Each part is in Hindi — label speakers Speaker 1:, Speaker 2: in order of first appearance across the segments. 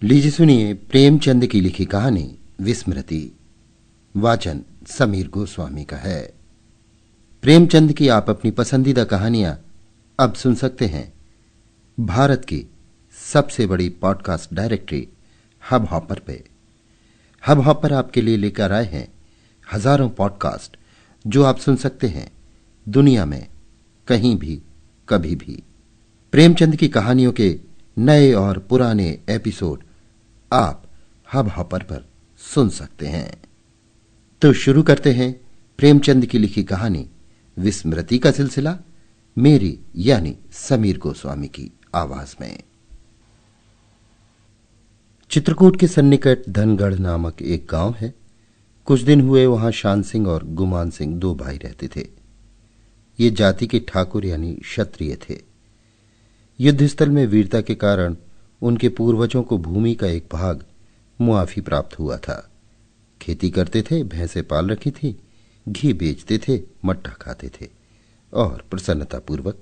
Speaker 1: लीजिए सुनिए प्रेमचंद की लिखी कहानी विस्मृति। वाचन समीर गोस्वामी का है। प्रेमचंद की आप अपनी पसंदीदा कहानियां अब सुन सकते हैं भारत की सबसे बड़ी पॉडकास्ट डायरेक्टरी हब हॉपर पे। हब हॉपर आपके लिए लेकर आए हैं हजारों पॉडकास्ट जो आप सुन सकते हैं दुनिया में कहीं भी कभी भी। प्रेमचंद की कहानियों के नए और पुराने एपिसोड आप हब हॉपर पर सुन सकते हैं। तो शुरू करते हैं प्रेमचंद की लिखी कहानी विस्मृति का सिलसिला मेरी यानी समीर गोस्वामी की आवाज में। चित्रकूट के सन्निकट धनगढ़ नामक एक गांव है। कुछ दिन हुए वहां शान सिंह और गुमान सिंह दो भाई रहते थे। ये जाति के ठाकुर यानी क्षत्रिय थे। युद्धस्थल में वीरता के कारण उनके पूर्वजों को भूमि का एक भाग मुआफी प्राप्त हुआ था। खेती करते थे, भैंसें पाल रखी थी, घी बेचते थे, मट्ठा खाते थे और प्रसन्नतापूर्वक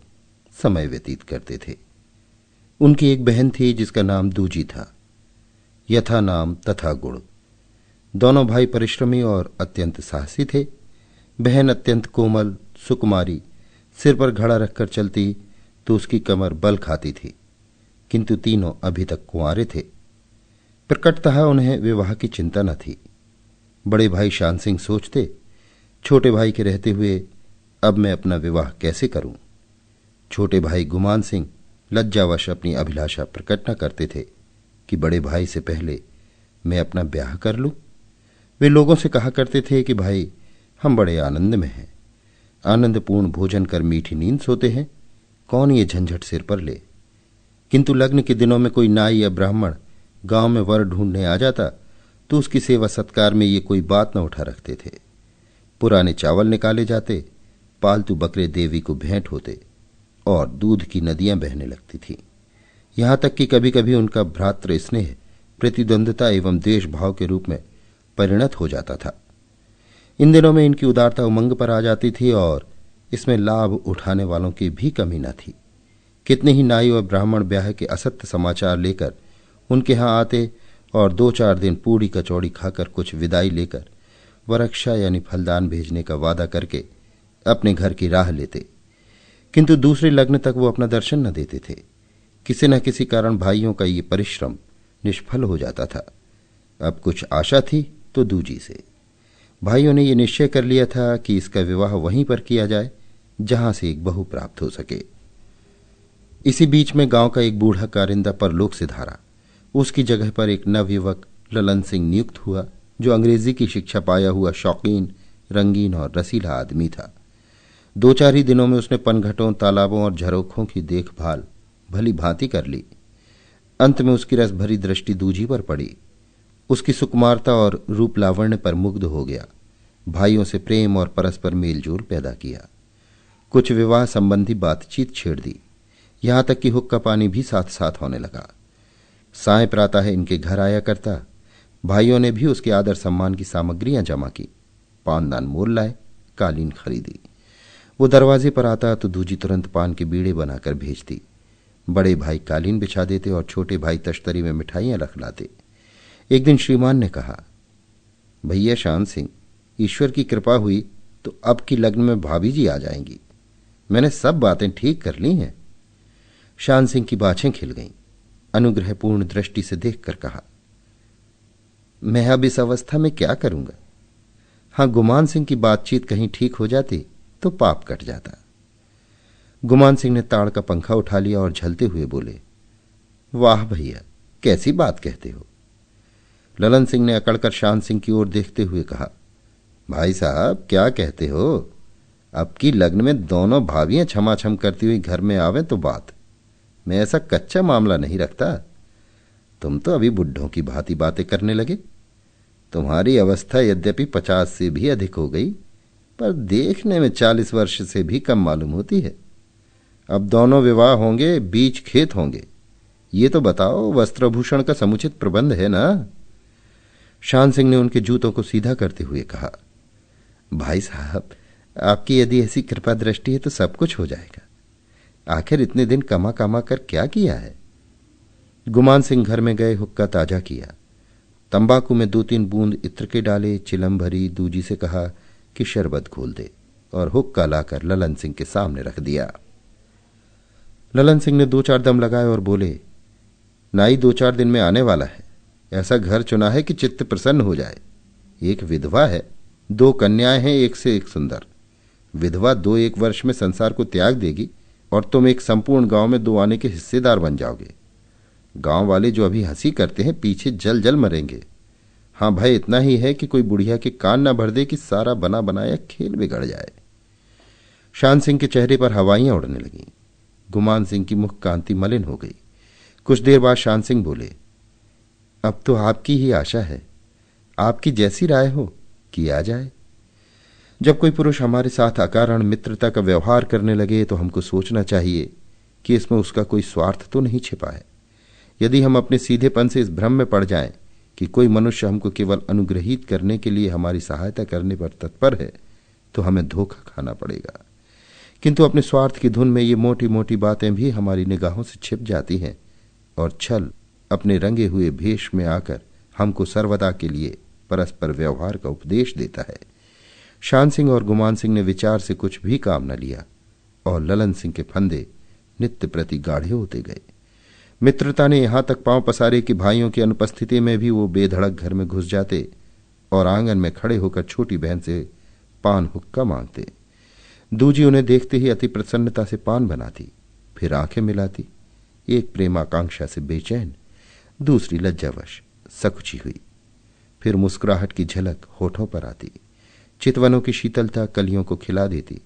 Speaker 1: समय व्यतीत करते थे। उनकी एक बहन थी जिसका नाम दूजी था। यथा नाम तथा गुण। दोनों भाई परिश्रमी और अत्यंत साहसी थे। बहन अत्यंत कोमल सुकुमारी, सिर पर घड़ा रखकर चलती तो उसकी कमर बल खाती थी, किंतु तीनों अभी तक कुंवारे थे। प्रकटतः उन्हें विवाह की चिंता न थी। बड़े भाई शान सिंह सोचते, छोटे भाई के रहते हुए अब मैं अपना विवाह कैसे करूं। छोटे भाई गुमान सिंह लज्जावश अपनी अभिलाषा प्रकट न करते थे कि बड़े भाई से पहले मैं अपना ब्याह कर लूं। वे लोगों से कहा करते थे कि भाई हम बड़े आनंद में हैं, आनंदपूर्ण भोजन कर मीठी नींद सोते हैं, कौन ये झंझट सिर पर ले। किंतु लग्न के दिनों में कोई नाई या ब्राह्मण गांव में वर ढूंढने आ जाता तो उसकी सेवा सत्कार में ये कोई बात न उठा रखते थे। पुराने चावल निकाले जाते, पालतू बकरे देवी को भेंट होते और दूध की नदियां बहने लगती थीं। यहां तक कि कभी कभी उनका भ्रातृ स्नेह प्रतिद्वंद्विता एवं द्वेष भाव के रूप में परिणत हो जाता था। इन दिनों में इनकी उदारता उमंग पर आ जाती थी और इसमें लाभ उठाने वालों की भी कमी न थी। कितने ही नाई और ब्राह्मण ब्याह के असत्य समाचार लेकर उनके यहां आते और 2-4 दिन पूड़ी कचौड़ी खाकर कुछ विदाई लेकर वरक्षा यानी फलदान भेजने का वादा करके अपने घर की राह लेते। किंतु दूसरे लग्न तक वो अपना दर्शन न देते थे। किसी न किसी कारण भाइयों का ये परिश्रम निष्फल हो जाता था। अब कुछ आशा थी तो दूजी से। भाइयों ने यह निश्चय कर लिया था कि इसका विवाह वहीं पर किया जाए जहां से एक बहू प्राप्त हो सके। इसी बीच में गांव का एक बूढ़ा कारिंदा परलोक से धारा। उसकी जगह पर एक नवयुवक ललन सिंह नियुक्त हुआ जो अंग्रेजी की शिक्षा पाया हुआ शौकीन, रंगीन और रसीला आदमी था। 2-4 ही दिनों में उसने पनघटों, तालाबों और झरोखों की देखभाल भली भांति कर ली। अंत में उसकी रस भरी दृष्टि दूजी पर पड़ी। उसकी सुकुमारता और रूप लावण्य पर मुग्ध हो गया। भाइयों से प्रेम और परस्पर मेलजोल पैदा किया। कुछ विवाह संबंधी बातचीत छेड़ दी। यहां तक कि हुक्का पानी भी साथ साथ होने लगा। साय प्रातः इनके घर आया करता। भाइयों ने भी उसके आदर सम्मान की सामग्रियां जमा की, पानदान मोल लाए, कालीन खरीदी। वो दरवाजे पर आता तो दूजी तुरंत पान के बीड़े बनाकर भेजती। बड़े भाई कालीन बिछा देते और छोटे भाई तश्तरी में मिठाइयां रख लाते। एक दिन श्रीमान ने कहा, भैया शान सिंह, ईश्वर की कृपा हुई तो अब की लग्न में भाभी जी आ जाएंगी। मैंने सब बातें ठीक कर ली हैं। शान सिंह की बाछें खिल गईं। अनुग्रहपूर्ण दृष्टि से देखकर कहा, मैं अब इस अवस्था में क्या करूंगा। हां, गुमान सिंह की बातचीत कहीं ठीक हो जाती तो पाप कट जाता। गुमान सिंह ने ताड़ का पंखा उठा लिया और झलते हुए बोले, वाह भैया, कैसी बात कहते हो। ललन सिंह ने अकड़कर शान सिंह की ओर देखते हुए कहा, भाई साहब क्या कहते हो। अब की लग्न में दोनों भाभियां छमाछम करती हुई घर में आवे तो बात। मैं ऐसा कच्चा मामला नहीं रखता। तुम तो अभी बुढ़ों की भांति बातें करने लगे। तुम्हारी अवस्था यद्यपि 50 से भी अधिक हो गई, पर देखने में 40 वर्ष से भी कम मालूम होती है। अब दोनों विवाह होंगे, बीच खेत होंगे। ये तो बताओ, वस्त्रभूषण का समुचित प्रबंध है ना। शान सिंह ने उनके जूतों को सीधा करते हुए कहा, भाई साहब, आपकी यदि ऐसी कृपा दृष्टि है तो सब कुछ हो जाएगा। आखिर इतने दिन कमा कमा कर क्या किया है। गुमान सिंह घर में गए, हुक्का ताजा किया, तंबाकू में 2-3 बूंद इत्र के डाले, चिलम भरी, दूजी से कहा कि शरबत घोल दे और हुक्का लाकर ललन सिंह के सामने रख दिया। ललन सिंह ने 2-4 दम लगाए और बोले, नाई 2-4 दिन में आने वाला है। ऐसा घर चुना है कि चित्त प्रसन्न हो जाए। एक विधवा है, 2 कन्याएं हैं, एक से एक सुंदर। विधवा 2-1 वर्ष में संसार को त्याग देगी और तुम एक संपूर्ण गांव में 2 आने के हिस्सेदार बन जाओगे। गांव वाले जो अभी हंसी करते हैं, पीछे जल जल मरेंगे। हां भाई, इतना ही है कि कोई बुढ़िया के कान न भर दे कि सारा बना बनाया खेल बिगड़ जाए। शान सिंह के चेहरे पर हवाइयां उड़ने लगीं। गुमान सिंह की मुख कांति मलिन हो गई। कुछ देर बाद शान सिंह बोले, अब तो आपकी ही आशा है, आपकी जैसी राय हो किया जाए। जब कोई पुरुष हमारे साथ अकारण मित्रता का व्यवहार करने लगे तो हमको सोचना चाहिए कि इसमें उसका कोई स्वार्थ तो नहीं छिपा है। यदि हम अपने सीधेपन से इस भ्रम में पड़ जाएं कि कोई मनुष्य हमको केवल अनुग्रहित करने के लिए हमारी सहायता करने पर तत्पर है, तो हमें धोखा खाना पड़ेगा। किंतु अपने स्वार्थ की धुन में ये मोटी मोटी बातें भी हमारी निगाहों से छिप जाती हैं और छल अपने रंगे हुए भेष में आकर हमको सर्वदा के लिए परस्पर व्यवहार का उपदेश देता है। शान सिंह और गुमान सिंह ने विचार से कुछ भी काम न लिया और ललन सिंह के फंदे नित्य प्रति गाढ़े होते गए। मित्रता ने यहां तक पांव पसारे कि भाइयों की अनुपस्थिति में भी वो बेधड़क घर में घुस जाते और आंगन में खड़े होकर छोटी बहन से पान हुक्का मांगते। दूजी उन्हें देखते ही अति प्रसन्नता से पान बनाती, फिर आंखें मिलाती, एक प्रेमाकांक्षा से बेचैन, दूसरी लज्जावश सकुची हुई। फिर मुस्कुराहट की झलक होठों पर आती, चितवनों की शीतलता कलियों को खिला देती,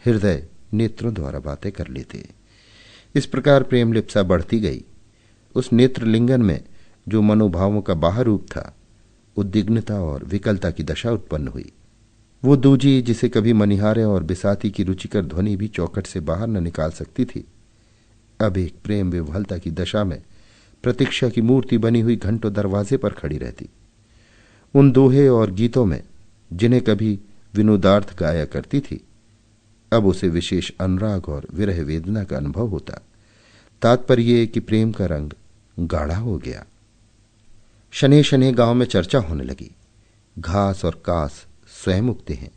Speaker 1: हृदय नेत्रों द्वारा बातें कर लेते। इस प्रकार प्रेम लिप्सा बढ़ती गई। उस नेत्र लिंगन में जो मनोभावों का बाहर रूप था, उद्विग्नता और विकलता की दशा उत्पन्न हुई। वो दूजी जिसे कभी मनिहारे और बिसाती की रुचिकर ध्वनि भी चौखट से बाहर न निकाल सकती थी, अब एक प्रेम विह्वलता की दशा में प्रतीक्षा की मूर्ति बनी हुई घंटों दरवाजे पर खड़ी रहती। उन दोहे और गीतों में जिन्हें कभी विनोदार्थ गाया करती थी, अब उसे विशेष अनुराग और विरह वेदना का अनुभव होता। तात्पर्य कि प्रेम का रंग गाढ़ा हो गया। शनि शनि गांव में चर्चा होने लगी। घास और कास स्वयं उगते हैं,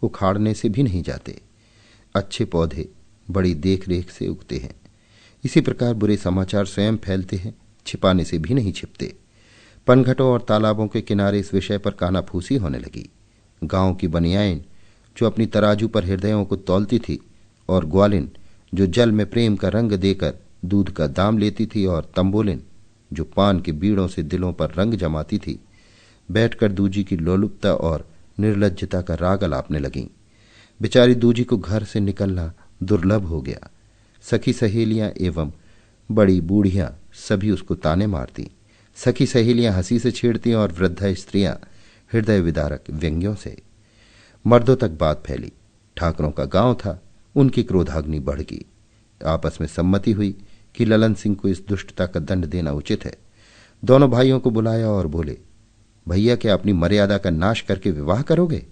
Speaker 1: उखाड़ने से भी नहीं जाते। अच्छे पौधे बड़ी देख रेख से उगते हैं। इसी प्रकार बुरे समाचार स्वयं फैलते हैं, छिपाने से भी नहीं छिपते। पनघटों और तालाबों के किनारे इस विषय पर कानाफूसी होने लगी। गांव की बनियाइन जो अपनी तराजू पर हृदयों को तौलती थी, और ग्वालिन जो जल में प्रेम का रंग देकर दूध का दाम लेती थी, और तंबोलिन जो पान के बीड़ों से दिलों पर रंग जमाती थी, बैठकर दूजी की लोलुपता और निर्लज्जता का राग अलापने लगीं। बेचारी दूजी को घर से निकलना दुर्लभ हो गया। सखी सहेलियां एवं बड़ी बूढ़ियां सभी उसको ताने मारती। सखी सहेलियां हंसी से छेड़ती और वृद्धा स्त्रियां हृदय विदारक व्यंग्यों से। मर्दों तक बात फैली। ठाकरों का गांव था, उनकी क्रोधाग्नि बढ़ गई। आपस में सम्मति हुई कि ललन सिंह को इस दुष्टता का दंड देना उचित है। दोनों भाइयों को बुलाया और बोले, भैया क्या अपनी मर्यादा का नाश करके विवाह करोगे?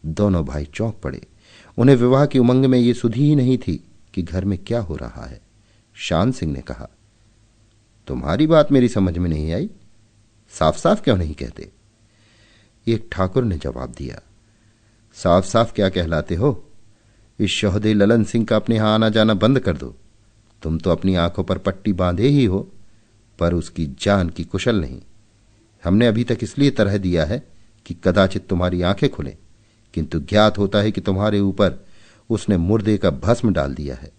Speaker 1: दोनों भाई चौंक पड़े। उन्हें विवाह की उमंग में ये सुधी ही नहीं थी कि घर में क्या हो रहा है। शान सिंह ने कहा, तुम्हारी बात मेरी समझ में नहीं आई, साफ साफ क्यों नहीं कहते? एक ठाकुर ने जवाब दिया, साफ साफ क्या कहलाते हो? इस शोहदे ललन सिंह का अपने यहां आना जाना बंद कर दो। तुम तो अपनी आंखों पर पट्टी बांधे ही हो, पर उसकी जान की कुशल नहीं। हमने अभी तक इसलिए तरह दिया है कि कदाचित तुम्हारी आंखें खुलें, किंतु ज्ञात होता है कि तुम्हारे ऊपर उसने मुर्दे का भस्म डाल दिया है।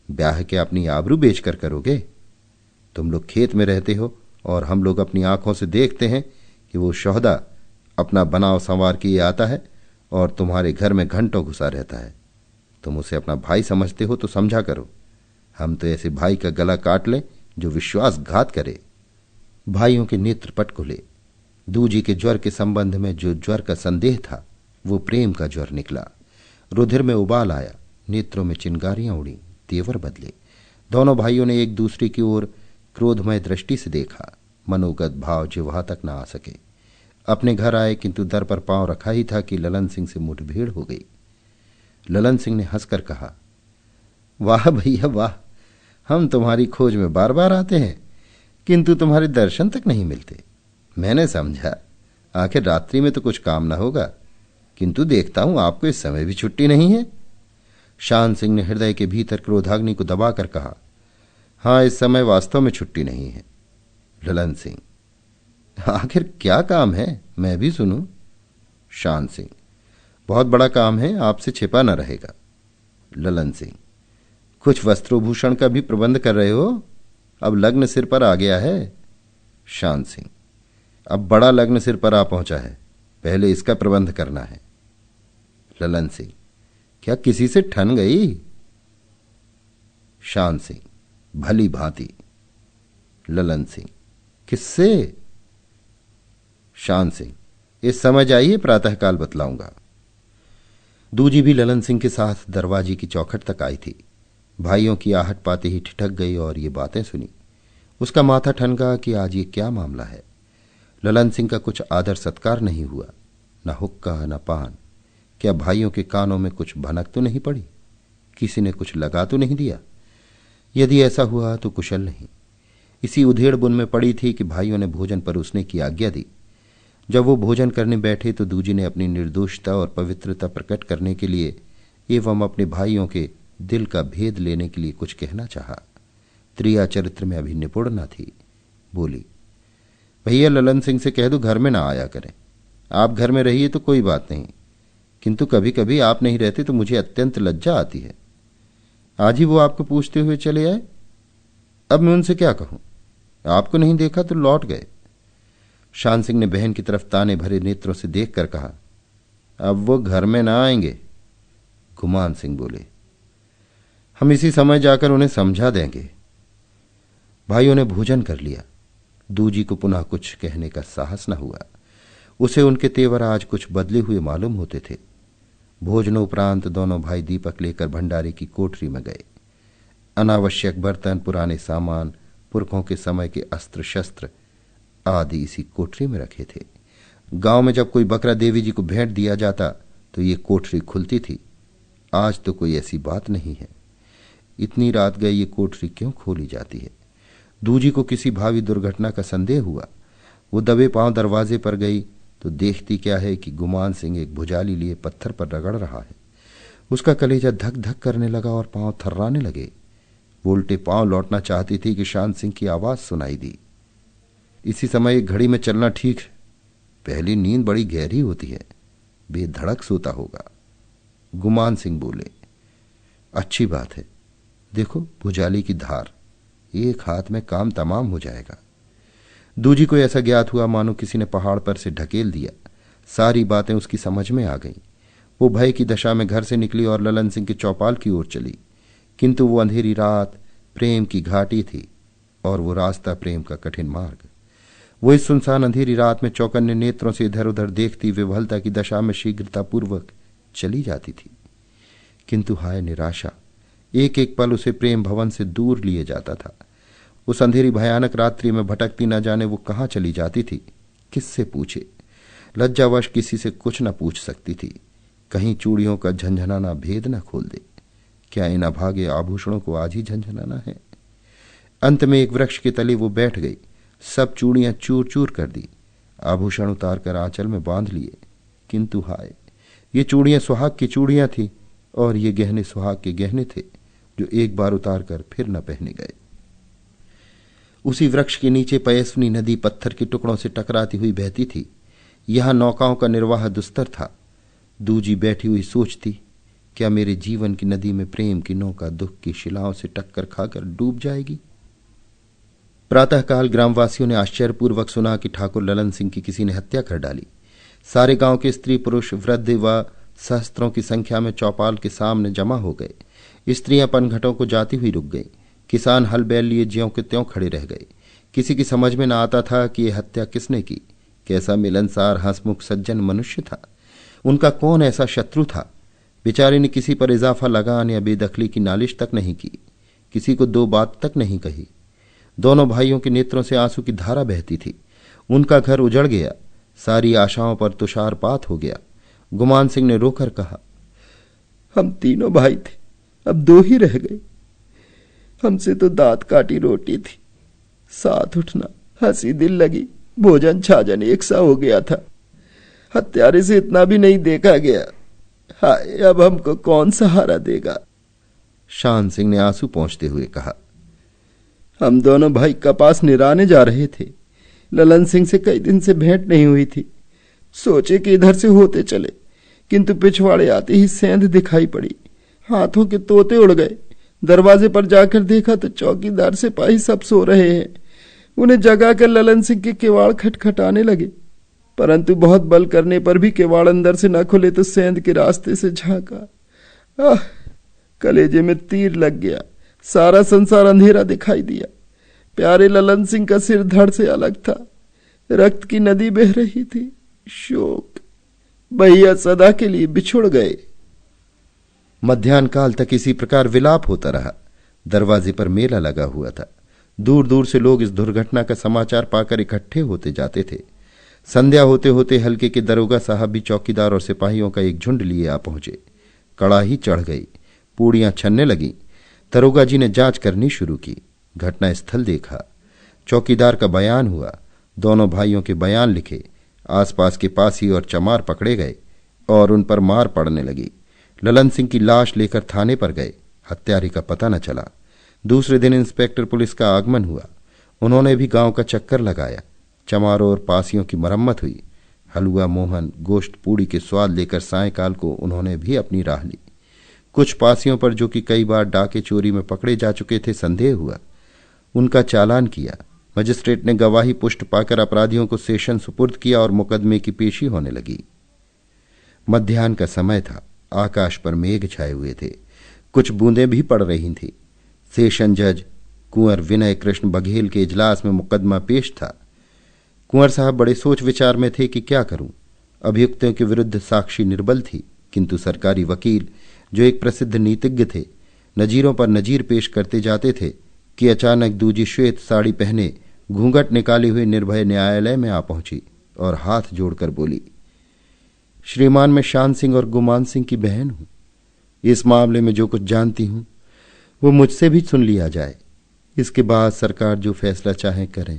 Speaker 1: ब्याह के अपनी आबरू बेचकर करोगे? तुम लोग खेत में रहते हो और हम लोग अपनी आंखों से देखते हैं कि वो शोहदा अपना बनाव संवार किए आता है और तुम्हारे घर में घंटों घुसा रहता है। तुम उसे अपना भाई समझते हो तो समझा करो। हम तो ऐसे भाई का गला काट लें जो विश्वासघात करे। भाइयों के नेत्र पट खुले। दूजी के ज्वर के संबंध में जो ज्वर का संदेह था, वो प्रेम का ज्वर निकला। रुधिर में उबाल आया, नेत्रों में चिंगारियां उड़ी, तेवर बदले। दोनों भाइयों ने एक दूसरे की ओर क्रोधमय दृष्टि से देखा। मनोगत भाव जिह्वा तक न आ सके। अपने घर आए, किंतु दर पर पांव रखा ही था कि ललन सिंह से मुठभेड़ हो गई। ललन सिंह ने हंसकर कहा, वाह भैया वाह, हम तुम्हारी खोज में बार बार आते हैं। किंतु तुम्हारे दर्शन तक नहीं मिलते। मैंने समझा आखिर रात्रि में तो कुछ काम न होगा, किंतु देखता हूं आपको इस समय भी छुट्टी नहीं है। शान सिंह ने हृदय के भीतर क्रोधाग्नि को दबाकर कहा, हां, इस समय वास्तव में छुट्टी नहीं है। ललन सिंह, आखिर क्या काम है, मैं भी सुनूं। शान सिंह, बहुत बड़ा काम है, आपसे छिपा न रहेगा। ललन सिंह, कुछ वस्त्रोभूषण का भी प्रबंध कर रहे हो? अब लग्न सिर पर आ गया है। शान सिंह, अब बड़ा लग्न सिर पर आ पहुंचा है, पहले इसका प्रबंध करना है। ललन सिंह, क्या किसी से ठन गई? शान सिंह, भली भांति। ललन सिंह, किससे? शान सिंह, इस समय जाइए, प्रातःकाल बतलाऊंगा। दूजी भी ललन सिंह के साथ दरवाजे की चौखट तक आई थी। भाइयों की आहट पाते ही ठिठक गई और ये बातें सुनी। उसका माथा ठनका कि आज ये क्या मामला है। ललन सिंह का कुछ आदर सत्कार नहीं हुआ, न हुक्का न पान। क्या भाइयों के कानों में कुछ भनक तो नहीं पड़ी? किसी ने कुछ लगा तो नहीं दिया? यदि ऐसा हुआ तो कुशल नहीं। इसी उधेड़ बुन में पड़ी थी कि भाइयों ने भोजन परोसने की आज्ञा दी। जब वो भोजन करने बैठे तो दूजी ने अपनी निर्दोषता और पवित्रता प्रकट करने के लिए एवं अपने भाइयों के दिल का भेद लेने के लिए कुछ कहना चाहा। त्रिया चरित्र में अभी निपुण न थी। बोली, भैया ललन सिंह से कह दो घर में ना आया करें। आप घर में रहिए तो कोई बात नहीं, किंतु कभी कभी आप नहीं रहते तो मुझे अत्यंत लज्जा आती है। आज ही वो आपको पूछते हुए चले आए। अब मैं उनसे क्या कहूं? आपको नहीं देखा तो लौट गए। शान सिंह ने बहन की तरफ ताने भरे नेत्रों से देखकर कहा, अब वो घर में ना आएंगे। गुमान सिंह बोले, हम इसी समय जाकर उन्हें समझा देंगे। भाइयों ने भोजन कर लिया। दूजी को पुनः कुछ कहने का साहस न हुआ। उसे उनके तेवर आज कुछ बदले हुए मालूम होते थे। भोजनोपरांत दोनों भाई दीपक लेकर भंडारे की कोठरी में गए। अनावश्यक बर्तन, पुराने सामान, पुरखों के समय के अस्त्र शस्त्र आदि इसी कोठरी में रखे थे। गांव में जब कोई बकरा देवी जी को भेंट दिया जाता तो ये कोठरी खुलती थी। आज तो कोई ऐसी बात नहीं है। इतनी रात गई ये कोठरी क्यों खोली जाती है? दूजी को किसी भावी दुर्घटना का संदेह हुआ। वो दबे पांव दरवाजे पर गई तो देखती क्या है कि गुमान सिंह एक भुजाली लिए पत्थर पर रगड़ रहा है। उसका कलेजा धक धक करने लगा और पांव थर्राने लगे। वो उल्टे पांव लौटना चाहती थी कि शान सिंह की आवाज सुनाई दी, इसी समय एक घड़ी में चलना ठीक है। पहली नींद बड़ी गहरी होती है, बेधड़क सोता होगा। गुमान सिंह बोले, अच्छी बात है, देखो भुजाली की धार, एक हाथ में काम तमाम हो जाएगा। दूजी को ऐसा ज्ञात हुआ मानो किसी ने पहाड़ पर से ढकेल दिया। सारी बातें उसकी समझ में आ गईं। वो भय की दशा में घर से निकली और ललन सिंह के चौपाल की ओर चली, किंतु वो अंधेरी रात प्रेम की घाटी थी और वो रास्ता प्रेम का कठिन मार्ग। वो इस सुनसान अंधेरी रात में चौकन्ने नेत्रों से इधर उधर देखती विवलता की दशा में शीघ्रतापूर्वक चली जाती थी। किंतु हाय निराशा, एक एक पल उसे प्रेम भवन से दूर लिए जाता था। उस अंधेरी भयानक रात्रि में भटकती न जाने वो कहाँ चली जाती थी, किससे पूछे? लज्जावश किसी से कुछ न पूछ सकती थी। कहीं चूड़ियों का झंझनाना भेद न खोल दे। क्या इन अभागे आभूषणों को आज ही झंझनाना है? अंत में एक वृक्ष के तले वो बैठ गई। सब चूड़ियां चूर चूर कर दी, आभूषण उतार कर आंचल में बांध लिए। किंतु हाय, ये चूड़ियां सुहाग की चूड़ियां थी और ये गहने सुहाग के गहने थे जो एक बार उतार कर फिर न पहने गए। उसी वृक्ष के नीचे पयस्विनी नदी पत्थर के टुकड़ों से टकराती हुई बहती थी। यहां नौकाओं का निर्वाह दुस्तर था। दूजी बैठी हुई सोचती, क्या मेरे जीवन की नदी में प्रेम की नौका दुख की शिलाओं से टक्कर खाकर डूब जाएगी? प्रातःकाल ग्रामवासियों ने आश्चर्यपूर्वक सुना कि ठाकुर ललन सिंह की किसी ने हत्या कर डाली। सारे गांव के स्त्री पुरुष वृद्ध व सहस्त्रों की संख्या में चौपाल के सामने जमा हो गए। स्त्रियां पनघटों को जाती हुई रुक गईं। किसान हल बैल लिए ज्यों के त्यों खड़े रह गए। किसी की समझ में न आता था कि यह हत्या किसने की। कैसा मिलनसार हंसमुख सज्जन मनुष्य था। उनका कौन ऐसा शत्रु था? बेचारे ने किसी पर इजाफा लगान या बेदखली की नालिश तक नहीं की, किसी को दो बात तक नहीं कही। दोनों भाइयों के नेत्रों से आंसू की धारा बहती थी। उनका घर उजड़ गया, सारी आशाओं पर तुषारपात हो गया। गुमान सिंह ने रोकर कहा, हम तीनों भाई थे, अब दो ही रह गए। हमसे तो दांत काटी रोटी थी।
Speaker 2: साथ उठना, हंसी दिल लगी, भोजन छाजन एक सा हो गया था। हत्यारे से इतना भी नहीं देखा गया। हाय, अब हमको कौन सहारा देगा?
Speaker 1: शान सिंह ने आंसू पोंछते हुए कहा।
Speaker 2: हम दोनों भाई कपास निराने जा रहे थे। ललन सिंह से कई दिन से भेंट नहीं हुई थी। सोचे कि इधर से होते चले, किंतु पिछवाड़े आते ही सेंध दिखाई पड़ी। हाथों के तोते उड़ गए। दरवाजे पर जाकर देखा तो चौकीदार सिपाही सब सो रहे हैं। उन्हें जगाकर ललन सिंह के किवाड़ खटखटाने लगे, परंतु बहुत बल करने पर भी किवाड़ अंदर से न खुले तो सेंध के रास्ते से झांका। कलेजे में तीर लग गया। सारा संसार अंधेरा दिखाई दिया। प्यारे ललन सिंह का सिर धड़ से अलग था। रक्त की नदी बह रही थी। शोक। भैया सदा के लिए बिछुड़ गए।
Speaker 1: मध्याह्न काल तक इसी प्रकार विलाप होता रहा। दरवाजे पर मेला लगा हुआ था। दूर दूर से लोग इस दुर्घटना का समाचार पाकर इकट्ठे होते जाते थे। संध्या होते होते हल्के के दरोगा साहब भी चौकीदार और सिपाहियों का एक झुंड लिए आ पहुंचे। कड़ाही चढ़ गई, पूड़ियां छनने लगीं। दरोगा जी ने जांच करनी शुरू की। घटना स्थल देखा। चौकीदार का बयान हुआ। दोनों भाइयों के बयान लिखे। आसपास के पासी और चमार पकड़े गए और उन पर मार पड़ने लगी। ललन सिंह की लाश लेकर थाने पर गए। हत्यारे का पता न चला। दूसरे दिन इंस्पेक्टर पुलिस का आगमन हुआ। उन्होंने भी गांव का चक्कर लगाया। चमारों और पासियों की मरम्मत हुई। हलवा, मोहन, गोश्त, पूड़ी के स्वाद लेकर सायंकाल को उन्होंने भी अपनी राह ली। कुछ पासियों पर, जो कि कई बार डाके चोरी में पकड़े जा चुके थे, संदेह हुआ। उनका चालान किया। मजिस्ट्रेट ने गवाही पुष्ट पाकर अपराधियों को सेशन सुपुर्द किया और मुकदमे की पेशी होने लगी। मध्याह्न का समय था। आकाश पर मेघ छाए हुए थे। कुछ बूंदें भी पड़ रही थीं। सेशन जज कुंवर विनय कृष्ण बघेल के इजलास में मुकदमा पेश था। कुंवर साहब बड़े सोच विचार में थे कि क्या करूं। अभियुक्तों के विरुद्ध साक्षी निर्बल थी, किंतु सरकारी वकील, जो एक प्रसिद्ध नीतिज्ञ थे, नजीरों पर नजीर पेश करते जाते थे कि अचानक दूजी श्वेत साड़ी पहने, घूंघट निकाले हुए निर्भय न्यायालय में आ पहुंची और हाथ जोड़कर बोली, श्रीमान, मैं शान सिंह और गुमान सिंह की बहन हूं। इस मामले में जो कुछ जानती हूं वो मुझसे भी सुन लिया जाए। इसके बाद सरकार जो फैसला चाहे करें।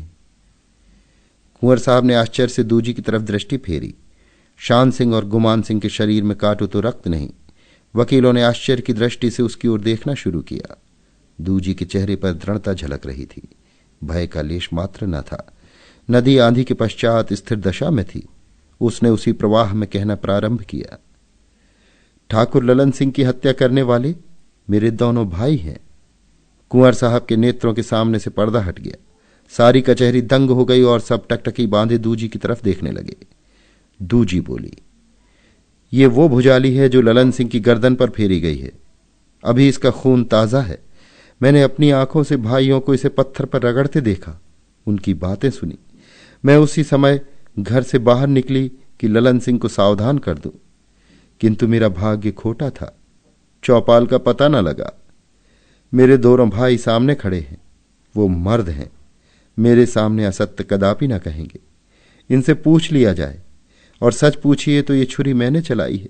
Speaker 1: कुंवर साहब ने आश्चर्य से दूजी की तरफ दृष्टि फेरी। शान सिंह और गुमान सिंह के शरीर में कांटो तो रक्त नहीं। वकीलों ने आश्चर्य की दृष्टि से उसकी ओर देखना शुरू किया। दूजी के चेहरे पर दृढ़ता झलक रही थी। भय का लेश मात्र न था। नदी आंधी के पश्चात स्थिर दशा में थी। उसने उसी प्रवाह में कहना प्रारंभ किया, ठाकुर ललन सिंह की हत्या करने वाले मेरे दोनों भाई हैं। कुंवर साहब के नेत्रों के सामने से पर्दा हट गया। सारी कचहरी दंग हो गई और सब टकटकी बांधे दूजी की तरफ देखने लगे। दूजी बोली, ये वो भुजाली है जो ललन सिंह की गर्दन पर फेरी गई है। अभी इसका खून ताजा है। मैंने अपनी आंखों से भाइयों को इसे पत्थर पर रगड़ते देखा, उनकी बातें सुनी। मैं उसी समय घर से बाहर निकली कि ललन सिंह को सावधान कर दूं, किंतु मेरा भाग्य खोटा था। चौपाल का पता न लगा। मेरे दोनों भाई सामने खड़े हैं। वो मर्द हैं। मेरे सामने असत्य कदापि न कहेंगे। इनसे पूछ लिया जाए, और सच पूछिए तो ये छुरी मैंने चलाई है।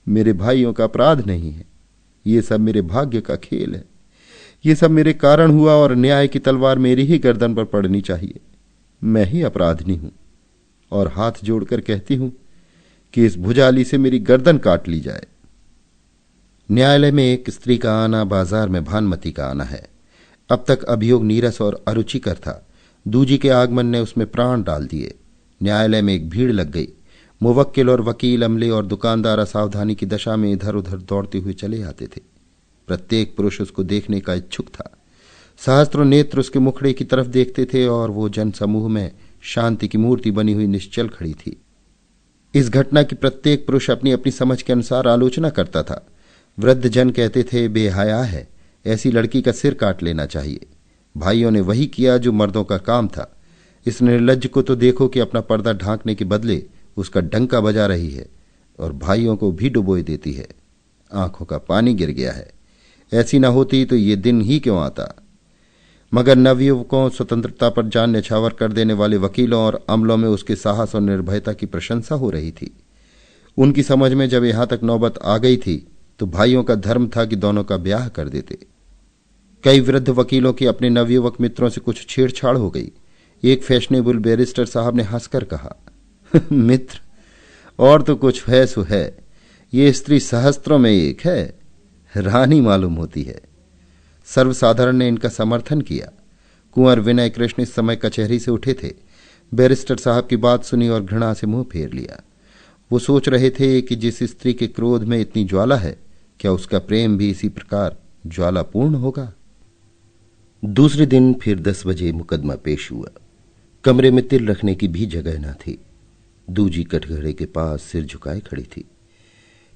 Speaker 1: मेरे भाइयों का अपराध नहीं है। ये सब मेरे भाग्य का खेल है। ये सब मेरे कारण हुआ और न्याय की तलवार मेरी ही गर्दन पर पड़नी चाहिए। मैं ही अपराधी हूं और हाथ जोड़कर कहती हूं कि इस भुजाली से मेरी गर्दन काट ली जाए। न्यायालय में एक स्त्री का आना बाजार में भानुमति का आना है। अब तक अभियोग नीरस और अरुचिकर था। दूजी के आगमन ने उसमें प्राण डाल दिए। न्यायालय में एक भीड़ लग गई। मुवक्किल और वकील, अमले और दुकानदार असावधानी की दशा में इधर उधर दौड़ते हुए चले आते थे। प्रत्येक पुरुष उसको देखने का इच्छुक था। सहस्त्रों नेत्र उसके मुखड़े की तरफ देखते थे और वो जन समूह में शांति की मूर्ति बनी हुई निश्चल खड़ी थी। इस घटना की प्रत्येक पुरुष अपनी अपनी समझ के अनुसार आलोचना करता था। वृद्ध जन कहते थे, बेहया है, ऐसी लड़की का सिर काट लेना चाहिए। भाइयों ने वही किया जो मर्दों का काम था। इस निर्लज्ज को तो देखो कि अपना पर्दा ढांकने के बदले उसका डंका बजा रही है और भाइयों को भी डुबोए देती है। आंखों का पानी गिर गया है। ऐसी न होती तो ये दिन ही क्यों आता। मगर नवयुवकों, स्वतंत्रता पर जान न्यौछावर कर देने वाले वकीलों और अमलों में उसके साहस और निर्भयता की प्रशंसा हो रही थी। उनकी समझ में जब यहां तक नौबत आ गई थी तो भाइयों का धर्म था कि दोनों का ब्याह कर देते। कई वृद्ध वकीलों की अपने नवयुवक मित्रों से कुछ छेड़छाड़ हो गई। एक फैशनेबल बैरिस्टर साहब ने हंसकर कहा, मित्र, और तो कुछ है सो है, ये स्त्री सहस्त्रों में एक है, रानी मालूम होती है। सर्वसाधारण ने इनका समर्थन किया। कुंवर विनय कृष्ण इस समय कचहरी से उठे थे। बैरिस्टर साहब की बात सुनी और घृणा से मुंह फेर लिया। वो सोच रहे थे कि जिस स्त्री के क्रोध में इतनी ज्वाला है, क्या उसका प्रेम भी इसी प्रकार ज्वालापूर्ण होगा। दूसरे दिन फिर 10 बजे मुकदमा पेश हुआ। कमरे में तिल रखने की भी जगह न थी। दूजी कटघरे के पास सिर झुकाए खड़ी थी।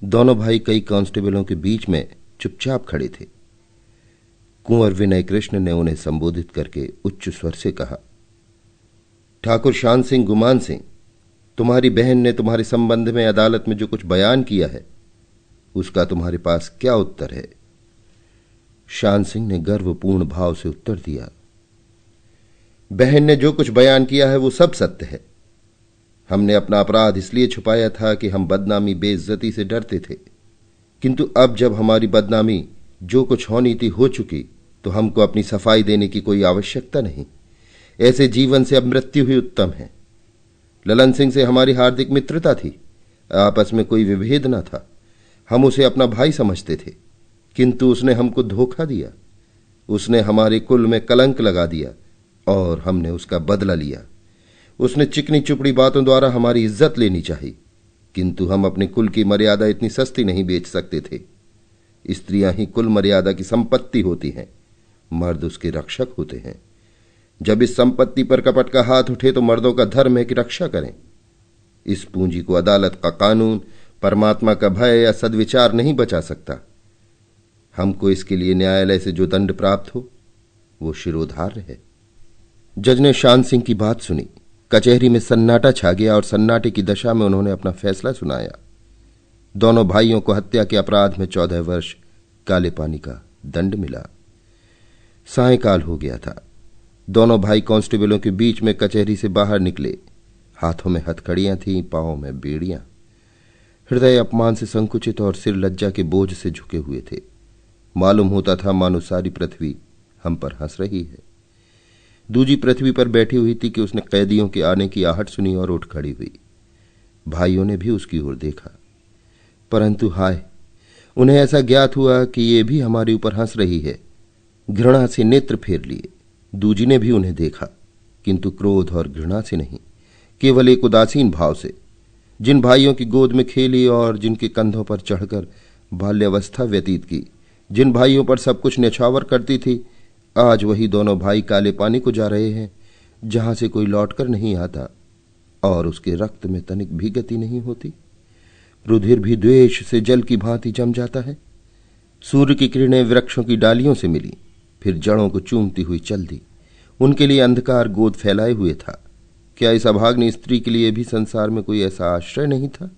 Speaker 1: दोनों भाई कई कांस्टेबलों के बीच में चुपचाप खड़े थे। कुंवर विनय कृष्ण ने उन्हें संबोधित करके उच्च स्वर से कहा, ठाकुर शान सिंह गुमान सिंह, तुम्हारी बहन ने तुम्हारे संबंध में अदालत में जो कुछ बयान किया है, उसका तुम्हारे पास क्या उत्तर है। शान सिंह ने गर्वपूर्ण भाव से उत्तर दिया, बहन ने जो कुछ बयान किया है वो सब सत्य है। हमने अपना अपराध इसलिए छुपाया था कि हम बदनामी बेइज्जती से डरते थे, किंतु अब जब हमारी बदनामी जो कुछ होनी थी हो चुकी, तो हमको अपनी सफाई देने की कोई आवश्यकता नहीं। ऐसे जीवन से अब मृत्यु ही उत्तम है। ललन सिंह से हमारी हार्दिक मित्रता थी, आपस में कोई विभेद न था। हम उसे अपना भाई समझते थे, किंतु उसने हमको धोखा दिया। उसने हमारे कुल में कलंक लगा दिया और हमने उसका बदला लिया। उसने चिकनी चुपड़ी बातों द्वारा हमारी इज्जत लेनी चाहिए, किंतु हम अपने कुल की मर्यादा इतनी सस्ती नहीं बेच सकते थे। स्त्रियां ही कुल मर्यादा की संपत्ति होती हैं, मर्द उसके रक्षक होते हैं। जब इस संपत्ति पर कपट का हाथ उठे तो मर्दों का धर्म है कि रक्षा करें। इस पूंजी को अदालत का कानून, परमात्मा का भय या सद्विचार नहीं बचा सकता। हमको इसके लिए न्यायालय से जो दंड प्राप्त हो वो शिरोधार्य है। जज ने शान सिंह की बात सुनी। कचहरी में सन्नाटा छा गया और सन्नाटे की दशा में उन्होंने अपना फैसला सुनाया। दोनों भाइयों को हत्या के अपराध में 14 वर्ष काले पानी का दंड मिला। सायंकाल हो गया था। दोनों भाई कांस्टेबलों के बीच में कचहरी से बाहर निकले। हाथों में हथकड़ियां थीं, पांवों में बेड़ियां। हृदय अपमान से संकुचित और सिर लज्जा के बोझ से झुके हुए थे। मालूम होता था मानो सारी पृथ्वी हम पर हंस रही है। दूजी पृथ्वी पर बैठी हुई थी कि उसने कैदियों के आने की आहट सुनी और उठ खड़ी हुई। भाइयों ने भी उसकी ओर देखा, परंतु हाय, उन्हें ऐसा ज्ञात हुआ कि ये भी हमारे ऊपर हंस रही है। घृणा से नेत्र फेर लिए। दूजी ने भी उन्हें देखा, किंतु क्रोध और घृणा से नहीं, केवल एक उदासीन भाव से। जिन भाइयों की गोद में खेली और जिनके कंधों पर चढ़कर बाल्यावस्था व्यतीत की, जिन भाइयों पर सब कुछ न्यौछावर करती थी, आज वही दोनों भाई काले पानी को जा रहे हैं, जहां से कोई लौटकर नहीं आता और उसके रक्त में तनिक भी गति नहीं होती। रुधिर भी द्वेष से जल की भांति जम जाता है। सूर्य की किरणें वृक्षों की डालियों से मिली, फिर जड़ों को चूमती हुई चल दी। उनके लिए अंधकार गोद फैलाए हुए था। क्या इस अभाग्नि स्त्री के लिए भी संसार में कोई ऐसा आश्रय नहीं था?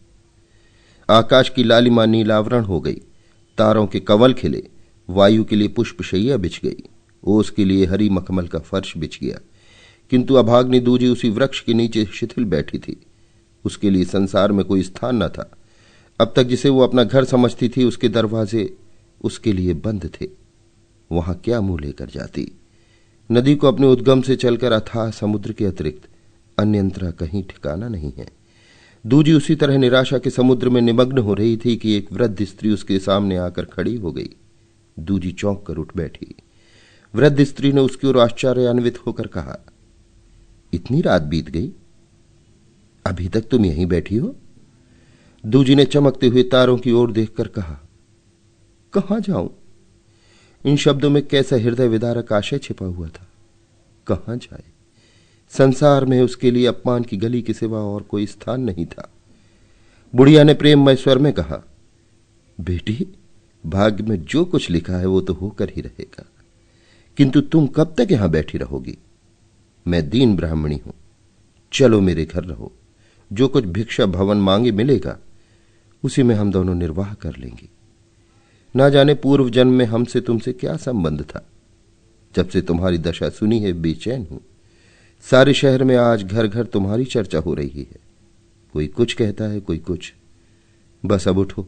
Speaker 1: आकाश की लालिमा नीलावरण हो गई, तारों के कंवल खिले, वायु के लिए पुष्पशैया बिछ गई, ओस के लिए हरी मखमल का फर्श बिछ गया, किंतु अभाग्नि दूजी उसी वृक्ष के नीचे शिथिल बैठी थी। उसके लिए संसार में कोई स्थान न था। अब तक जिसे वो अपना घर समझती थी, उसके दरवाजे उसके लिए बंद थे। वहां क्या मुंह लेकर जाती? नदी को अपने उद्गम से चलकर अथाह समुद्र के अतिरिक्त अन्यंत्र कहीं ठिकाना नहीं है। दूजी उसी तरह निराशा के समुद्र में निमग्न हो रही थी कि एक वृद्ध स्त्री उसके सामने आकर खड़ी हो गई। दूजी चौंक कर उठ बैठी। वृद्ध स्त्री ने उसकी ओर आश्चर्यान्वित होकर कहा, इतनी रात बीत गई, अभी तक तुम यहीं बैठी हो? दूजी ने चमकते हुए तारों की ओर देखकर कहा, कहां जाऊं? इन शब्दों में कैसा हृदय विदारक आशय छिपा हुआ था। कहां जाए? संसार में उसके लिए अपमान की गली के सिवा और कोई स्थान नहीं था। बुढ़िया ने प्रेममय स्वर में कहा, बेटी, भाग्य में जो कुछ लिखा है वो तो होकर ही रहेगा, किंतु तुम कब तक यहां बैठी रहोगी? मैं दीन ब्राह्मणी हूं, चलो मेरे घर रहो। जो कुछ भिक्षा भवन मांगे मिलेगा, उसी में हम दोनों निर्वाह कर लेंगे। ना जाने पूर्व जन्म में हमसे तुमसे क्या संबंध था। जब से तुम्हारी दशा सुनी है बेचैन हूं। सारे शहर में आज घर घर तुम्हारी चर्चा हो रही है। कोई कुछ कहता है, कोई कुछ। बस अब उठो,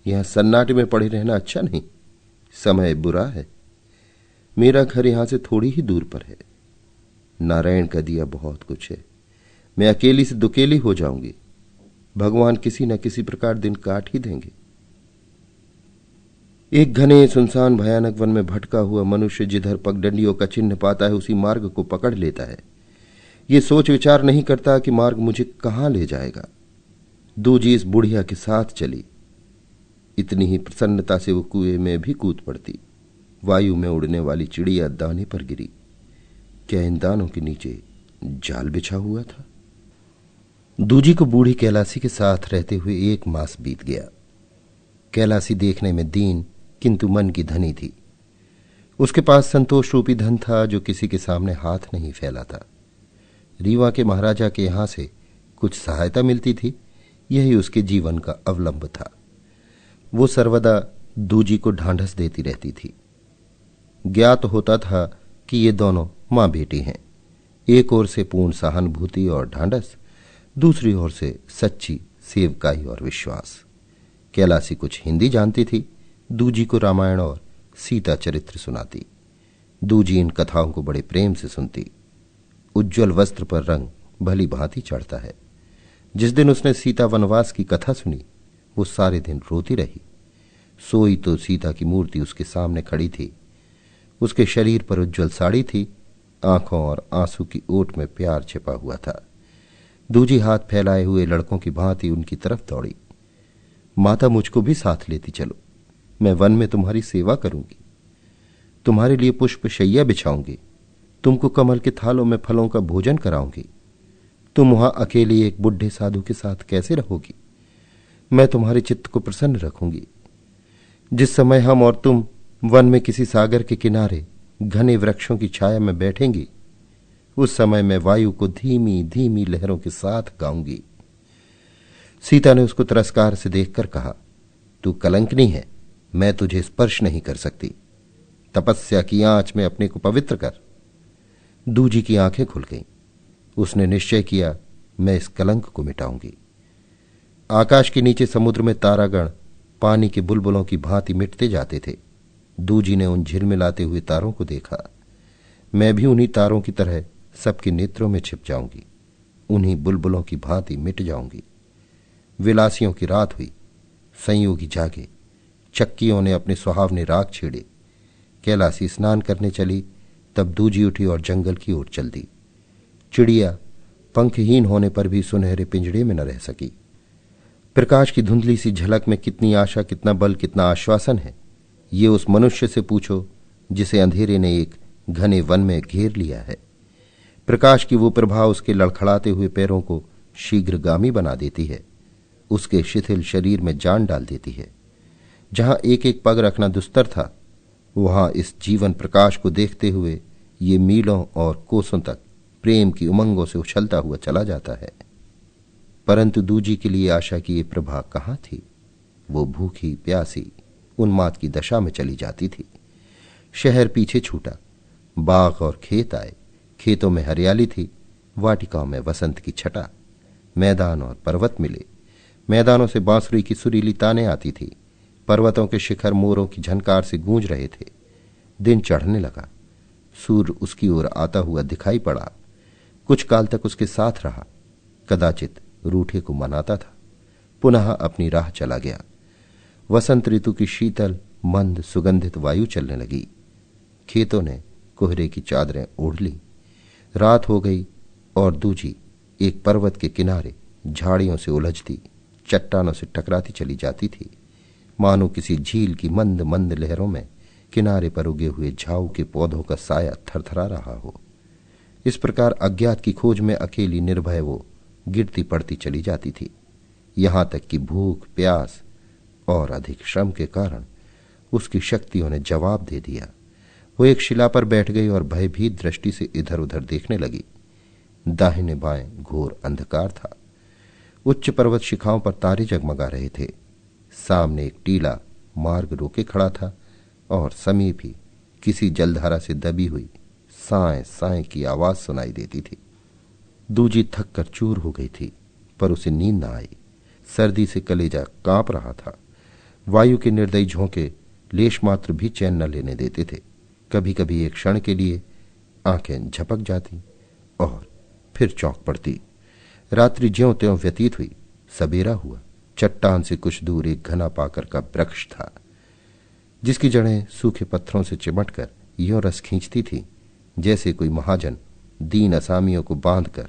Speaker 1: यहां सन्नाटे में पड़े रहना अच्छा नहीं, समय बुरा है। मेरा घर यहां से थोड़ी ही दूर पर है। नारायण का दिया बहुत कुछ है। मैं अकेली से दुकेली हो जाऊंगी। भगवान किसी न किसी प्रकार दिन काट ही देंगे। एक घने सुनसान भयानक वन में भटका हुआ मनुष्य जिधर पगडंडियों का चिन्ह पाता है उसी मार्ग को पकड़ लेता है। ये सोच विचार नहीं करता कि मार्ग मुझे कहां ले जाएगा। दूजी इस बुढ़िया के साथ चली। इतनी ही प्रसन्नता से वो कुएं में भी कूद पड़ती। वायु में उड़ने वाली चिड़िया दाने पर गिरी। क्या इन दानों के नीचे जाल बिछा हुआ था? दूजी को बूढ़ी कैलासी के साथ रहते हुए 1 मास बीत गया। कैलासी देखने में दीन किंतु मन की धनी थी। उसके पास संतोष रूपी धन था जो किसी के सामने हाथ नहीं फैलाता। रीवा के महाराजा के यहां से कुछ सहायता मिलती थी, यही उसके जीवन का अवलंब था। वो सर्वदा दूजी को ढांढस देती रहती थी। ज्ञात होता था कि ये दोनों मां बेटी हैं। एक ओर से पूर्ण सहानुभूति और ढांढस, दूसरी ओर से सच्ची सेवकाई और विश्वास। कैलासी कुछ हिंदी जानती थी, दूजी को रामायण और सीता चरित्र सुनाती। दूजी इन कथाओं को बड़े प्रेम से सुनती। उज्ज्वल वस्त्र पर रंग भली भांति चढ़ता है। जिस दिन उसने सीता वनवास की कथा सुनी वो सारे दिन रोती रही। सोई तो सीता की मूर्ति उसके सामने खड़ी थी। उसके शरीर पर उज्ज्वल साड़ी थी। आंखों और आंसू की ओट में प्यार छिपा हुआ था। दूजी हाथ फैलाए हुए लड़कों की भांति उनकी तरफ दौड़ी। माता, मुझको भी साथ लेती चलो। मैं वन में तुम्हारी सेवा करूंगी। तुम्हारे लिए पुष्प शैया बिछाऊंगी। तुमको कमल के थालों में फलों का भोजन कराऊंगी। तुम वहां अकेली एक बुढ़े साधु के साथ कैसे रहोगी? मैं तुम्हारे चित्त को प्रसन्न रखूंगी। जिस समय हम और तुम वन में किसी सागर के किनारे घने वृक्षों की छाया में बैठेंगी, उस समय मैं वायु को धीमी धीमी लहरों के साथ गाऊंगी। सीता ने उसको तिरस्कार से देखकर कहा, तू कलंकनी है, मैं तुझे स्पर्श नहीं कर सकती। तपस्या की आंच में अपने को पवित्र कर। दूजी की आंखें खुल गईं। उसने निश्चय किया, मैं इस कलंक को मिटाऊंगी। आकाश के नीचे समुद्र में तारागण पानी के बुलबुलों की भांति मिटते जाते थे। दूजी ने उन झिलमिलाते हुए तारों को देखा। मैं भी उन्हीं तारों की तरह सबके नेत्रों में छिप जाऊंगी, उन्हीं बुलबुलों की भांति मिट जाऊंगी। विलासियों की रात हुई, संयोगी जागे, चक्कियों ने अपने सुहावने राग छेड़े। कैलासी स्नान करने चली, तब दूजी उठी और जंगल की ओर चल दी। चिड़िया पंखहीन होने पर भी सुनहरे पिंजड़े में न रह सकी। प्रकाश की धुंधली सी झलक में कितनी आशा, कितना बल, कितना आश्वासन है, ये उस मनुष्य से पूछो जिसे अंधेरे ने एक घने वन में घेर लिया है। प्रकाश की वो प्रभा उसके लड़खड़ाते हुए पैरों को शीघ्रगामी बना देती है, उसके शिथिल शरीर में जान डाल देती है। जहां एक एक पग रखना दुस्तर था, वहां इस जीवन प्रकाश को देखते हुए ये मीलों और कोसों तक प्रेम की उमंगों से उछलता हुआ चला जाता है। परंतु दूजी के लिए आशा की ये प्रभा कहां थी? वो भूखी प्यासी उन्माद की दशा में चली जाती थी। शहर पीछे छूटा, बाग और खेत आए। खेतों में हरियाली थी, वाटिकाओं में वसंत की छटा। मैदान और पर्वत मिले। मैदानों से बांसुरी की सुरीली ताने आती थी। पर्वतों के शिखर मोरों की झनकार से गूंज रहे थे। दिन चढ़ने लगा। सूर्य उसकी ओर आता हुआ दिखाई पड़ा। कुछ काल तक उसके साथ रहा। कदाचित रूठे को मनाता था, पुनः अपनी राह चला गया। वसंत ऋतु की शीतल मंद सुगंधित वायु चलने लगी। खेतों ने कोहरे की चादरें ओढ़ ली। रात हो गई और दूजी एक पर्वत के किनारे झाड़ियों से उलझती, चट्टानों से टकराती चली जाती थी, मानो किसी झील की मंद मंद लहरों में किनारे पर उगे हुए झाऊ के पौधों का साया थरथरा रहा हो। इस प्रकार अज्ञात की खोज में अकेली निर्भय वो गिरती पड़ती चली जाती थी, यहां तक कि भूख, प्यास और अधिक श्रम के कारण उसकी शक्तियों ने जवाब दे दिया। वो एक शिला पर बैठ गई और भयभीत दृष्टि से इधर उधर देखने लगी। दाहिने बाएं घोर अंधकार था। उच्च पर्वत शिखाओं पर तारे जगमगा रहे थे। सामने एक टीला मार्ग रोके खड़ा था और समीप ही किसी जलधारा से दबी हुई साएं साएं की आवाज सुनाई देती थी। दूजी थक कर चूर हो गई थी, पर उसे नींद न आई। सर्दी से कलेजा कांप रहा था। वायु के निर्दयी झोंके लेश मात्र भी चैन न लेने देते थे। कभी कभी एक क्षण के लिए आंखें झपक जाती और फिर चौंक पड़ती। रात्रि ज्यों त्यों व्यतीत हुई। सबेरा हुआ। चट्टान से कुछ दूर एक घना पाकर का वृक्ष था, जिसकी जड़ें सूखे पत्थरों से चिमटकर यों रस खींचती थी जैसे कोई महाजन दीन असामियों को बांधकर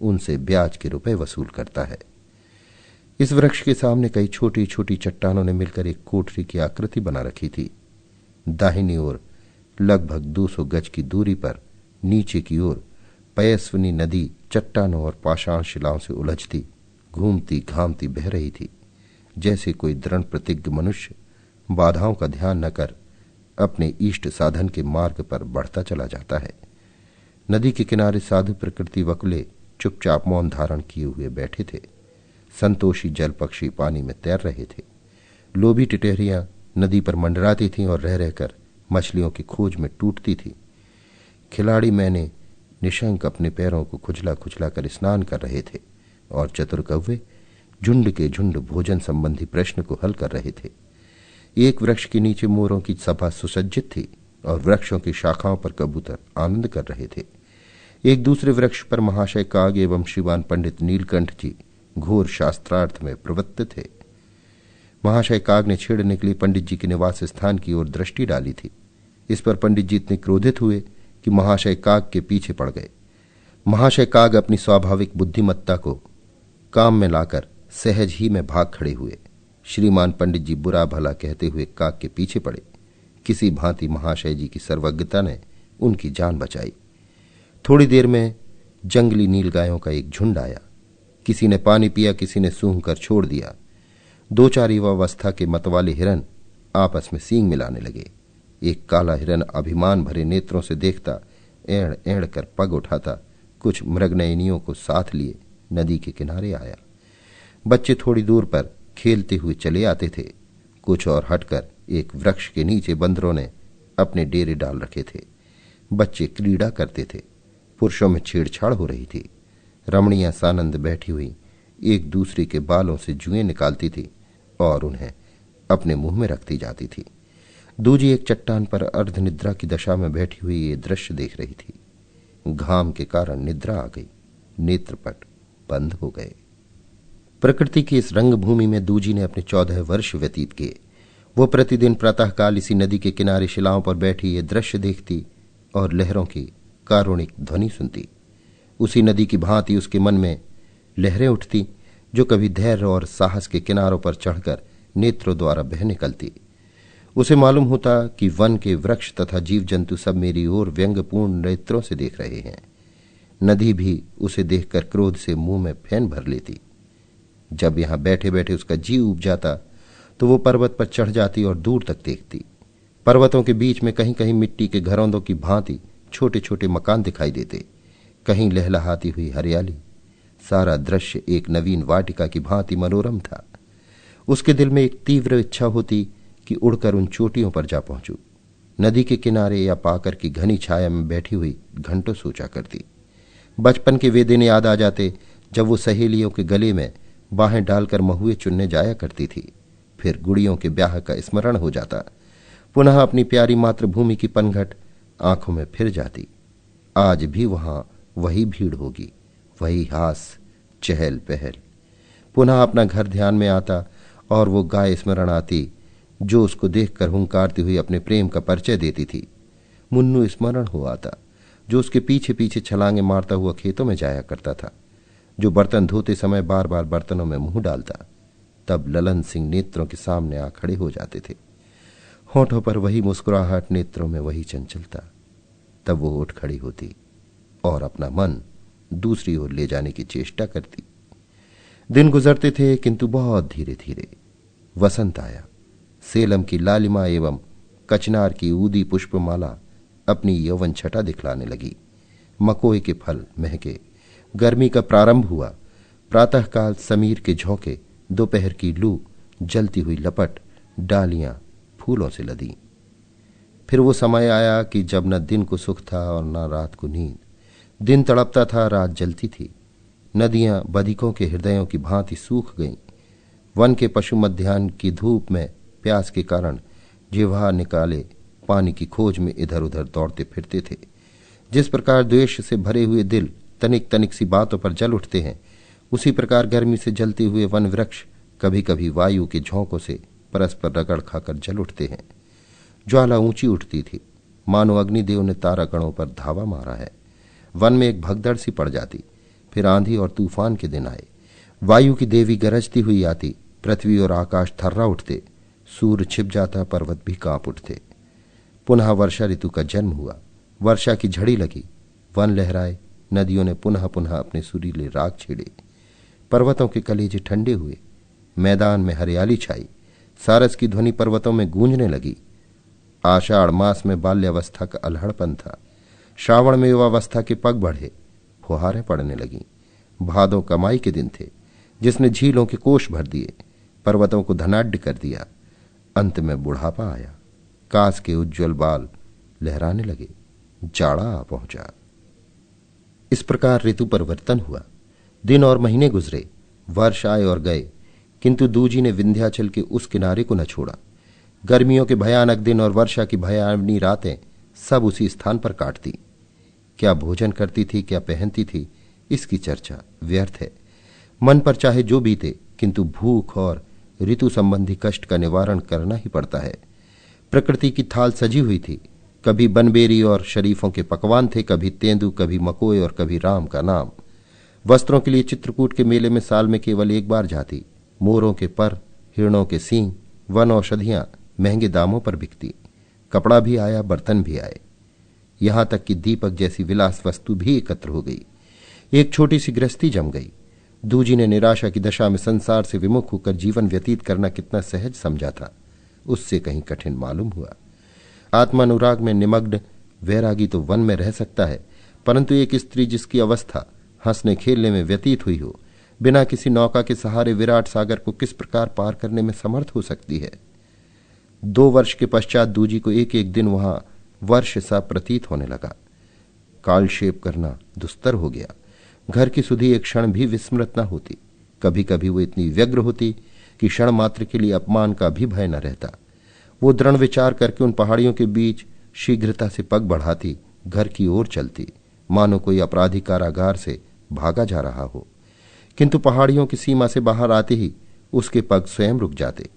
Speaker 1: उनसे ब्याज के रुपए वसूल करता है। इस वृक्ष के सामने कई छोटी छोटी चट्टानों ने मिलकर एक कोठरी की आकृति बना रखी थी। दाहिनी ओर लगभग 200 गज की दूरी पर नीचे की ओर पयस्विनी नदी चट्टानों और पाषाण शिलाओं से उलझती, घूमती घामती बह रही थी, जैसे कोई दृढ़ प्रतिज्ञ मनुष्य बाधाओं का ध्यान न कर अपने इष्ट साधन के मार्ग पर बढ़ता चला जाता है। नदी के किनारे साधु प्रकृति वकुले चुपचाप मौन धारण किए हुए बैठे थे। संतोषी जल पक्षी पानी में तैर रहे थे। लोभी टिटहरियां नदी पर मंडराती थीं और रह रहकर मछलियों की खोज में टूटती थी। खिलाड़ी मैंने निशंक अपने पैरों को खुजला खुजला कर स्नान कर रहे थे और चतुर कौवे झुंड के झुंड भोजन संबंधी प्रश्न को हल कर रहे थे। एक वृक्ष के नीचे मोरों की सभा सुसज्जित थी और वृक्षों की शाखाओं पर कबूतर आनंद कर रहे थे। एक दूसरे वृक्ष पर महाशय काग एवं श्रीमान पंडित नीलकंठ जी घोर शास्त्रार्थ में प्रवृत्त थे। महाशय काग ने छेड़ने के लिए पंडित जी के निवास स्थान की ओर दृष्टि डाली थी। इस पर पंडित जी इतने क्रोधित हुए कि महाशय काग के पीछे पड़ गए। महाशय काग अपनी स्वाभाविक बुद्धिमत्ता को काम में लाकर सहज ही में भाग खड़े हुए। श्रीमान पंडित जी बुरा भला कहते हुए काग के पीछे पड़े। किसी भांति महाशय जी की सर्वज्ञता ने उनकी जान बचाई। थोड़ी देर में जंगली नीलगायों का एक झुंड आया। किसी ने पानी पिया, किसी ने सूंघ कर छोड़ दिया। 2-4 युवावस्था के मतवाले हिरन आपस में सींग मिलाने लगे। एक काला हिरन अभिमान भरे नेत्रों से देखता, एड़ एड़ कर पग उठाता, कुछ मृगनयनियों को साथ लिए नदी के किनारे आया। बच्चे थोड़ी दूर पर खेलते हुए चले आते थे। कुछ और हटकर एक वृक्ष के नीचे बंदरों ने अपने डेरे डाल रखे थे। बच्चे क्रीड़ा करते थे। पुरुषों में छेड़छाड़ हो रही थी। रमणियां सानंद बैठी हुई एक दूसरे के बालों से जुएं निकालती थी और उन्हें अपने मुंह में रखती जाती थी। दूजी एक चट्टान पर अर्धनिद्रा की दशा में बैठी हुई ये दृश्य देख रही थी। घाम के कारण निद्रा आ गई। नेत्रपट बंद हो गए। प्रकृति की इस रंगभूमि में दूजी ने अपने 14 वर्ष व्यतीत किए। वो प्रतिदिन प्रातःकाल इसी नदी के किनारे शिलाओं पर बैठी ये दृश्य देखती और लहरों की कारुणिक ध्वनि सुनती। उसी नदी की भांति उसके मन में लहरें उठती, जो कभी धैर्य और साहस के किनारों पर चढ़कर नेत्रों द्वारा बह निकलती। उसे मालूम होता कि वन के वृक्ष तथा जीव जंतु सब मेरी ओर व्यंग्यपूर्ण नेत्रों से देख रहे हैं। नदी भी उसे देखकर क्रोध से मुंह में फैन भर लेती। जब यहां बैठे बैठे उसका जी उब जाता तो वो पर्वत पर चढ़ जाती और दूर तक देखती। पर्वतों के बीच में कहीं कहीं मिट्टी के घरौंदों की भांति छोटे छोटे मकान दिखाई देते, कहीं लहलहाती हुई हरियाली। सारा दृश्य एक नवीन वाटिका की भांति मनोरम था। उसके दिल में एक तीव्र इच्छा होती कि उड़कर उन चोटियों पर जा पहुंचूं। नदी के किनारे या पाकर की घनी छाया में बैठी हुई घंटों सोचा करती। बचपन के वे दिन याद आ जाते जब वो सहेलियों के गले में बाहें डालकर महुए चुनने जाया करती थी। फिर गुड़ियों के ब्याह का स्मरण हो जाता। पुनः अपनी प्यारी मातृभूमि की पनघट आंखों में फिर जाती। आज भी वहां वही भीड़ होगी, वही हास, चहल पहल। पुनः अपना घर ध्यान में आता और वो गाय स्मरण आती जो उसको देखकर हुंकारती हुई अपने प्रेम का परिचय देती थी। मुन्नू स्मरण हो आता जो उसके पीछे पीछे छलांगे मारता हुआ खेतों में जाया करता था, जो बर्तन धोते समय बार बार बर्तनों में मुंह डालता। तब ललन सिंह नेत्रों के सामने आ खड़े हो जाते थे। होठों पर वही मुस्कुराहट, नेत्रों में वही चंचलता। तब वो उठ खड़ी होती और अपना मन दूसरी ओर ले जाने की चेष्टा करती। दिन गुजरते थे किंतु बहुत धीरे धीरे। वसंत आया। सेलम की लालिमा एवं कचनार की ऊदी पुष्पमाला अपनी यौवन छटा दिखलाने लगी। मकोए के फल महके। गर्मी का प्रारंभ हुआ। प्रातःकाल समीर के झोंके, दोपहर की लू, जलती हुई लपट, डालियां फूलों से लदी। फिर वो समय आया कि जब न दिन को सुख था और न रात को नींद। दिन तड़पता था, रात जलती थी। नदियां बधिकों के हृदयों की भांति सूख गईं। वन के पशु मध्याह्न की धूप में प्यास के कारण जिह्वा निकाले पानी की खोज में इधर उधर दौड़ते फिरते थे। जिस प्रकार द्वेष से भरे हुए दिल तनिक तनिक सी बातों पर जल उठते हैं, उसी प्रकार गर्मी से जलते हुए वन वृक्ष कभी कभी वायु के झोंकों से परस्पर रगड़ खाकर जल उठते हैं। ज्वाला ऊंची उठती थी, मानो अग्निदेव ने तारागणों पर धावा मारा है। वन में एक भगदड़ सी पड़ जाती। फिर आंधी और तूफान के दिन आए। वायु की देवी गरजती हुई आती, पृथ्वी और आकाश थर्रा उठते, सूर्य छिप जाता, पर्वत भी कांप उठते। पुनः वर्षा ऋतु का जन्म हुआ। वर्षा की झड़ी लगी, वन लहराए, नदियों ने पुनः पुनः अपने सुरीले राग छेड़े, पर्वतों के कलेजे ठंडे हुए, मैदान में हरियाली छाई, सारस की ध्वनि पर्वतों में गूंजने लगी। आषाढ़ मास में बाल्यावस्था का अलहड़पन था, श्रावण में युवावस्था के पग बढ़े, फुहारें पड़ने लगीं। भादों कमाई के दिन थे, जिसने झीलों के कोष भर दिए, पर्वतों को धनाढ्य कर दिया। अंत में बुढ़ापा आया, कास के उज्ज्वल बाल लहराने लगे, जाड़ा आ पहुंचा। इस प्रकार ऋतु परिवर्तन हुआ। दिन और महीने गुजरे, वर्ष आए और गए, किंतु दूजी ने विंध्याचल के उस किनारे को न छोड़ा। गर्मियों के भयानक दिन और वर्षा की भयावनी रातें सब उसी स्थान पर काटती। क्या भोजन करती थी, क्या पहनती थी, इसकी चर्चा व्यर्थ है। मन पर चाहे जो बीते, किंतु भूख और ऋतु संबंधी कष्ट का निवारण करना ही पड़ता है। प्रकृति की थाल सजी हुई थी। कभी बनबेरी और शरीफों के पकवान थे, कभी तेंदु, कभी मकोए और कभी राम का नाम। वस्त्रों के लिए चित्रकूट के मेले में साल में केवल एक बार जाती। मोरों के पर, हिरणों के सींग, वन औषधियां महंगे दामों पर बिकती। कपड़ा भी आया, बर्तन भी आए, यहां तक कि दीपक जैसी विलास वस्तु भी एकत्र हो गई। एक छोटी सी गृहस्थी जम गई। दूजी ने निराशा की दशा में संसार से विमुख होकर जीवन व्यतीत करना कितना सहज समझा था, उससे कहीं कठिन मालूम हुआ। आत्मानुराग में निमग्न वैरागी तो वन में रह सकता है, परंतु एक स्त्री जिसकी अवस्था हंसने खेलने में व्यतीत हुई हो, बिना किसी नौका के सहारे विराट सागर को किस प्रकार पार करने में समर्थ हो सकती है। 2 वर्ष के पश्चात दूजी को एक एक दिन वहां वर्ष सा प्रतीत होने लगा। कालक्षेप करना दुस्तर हो गया। घर की सुधी एक क्षण भी विस्मृत न होती। कभी कभी वो इतनी व्यग्र होती कि क्षण मात्र के लिए अपमान का भी भय न रहता। वो दृढ़ विचार करके उन पहाड़ियों के बीच शीघ्रता से पग बढ़ाती, घर की ओर चलती, मानो कोई अपराधी कारागार से भागा जा रहा हो। किंतु पहाड़ियों की सीमा से बाहर आते ही उसके पग स्वयं रुक जाते।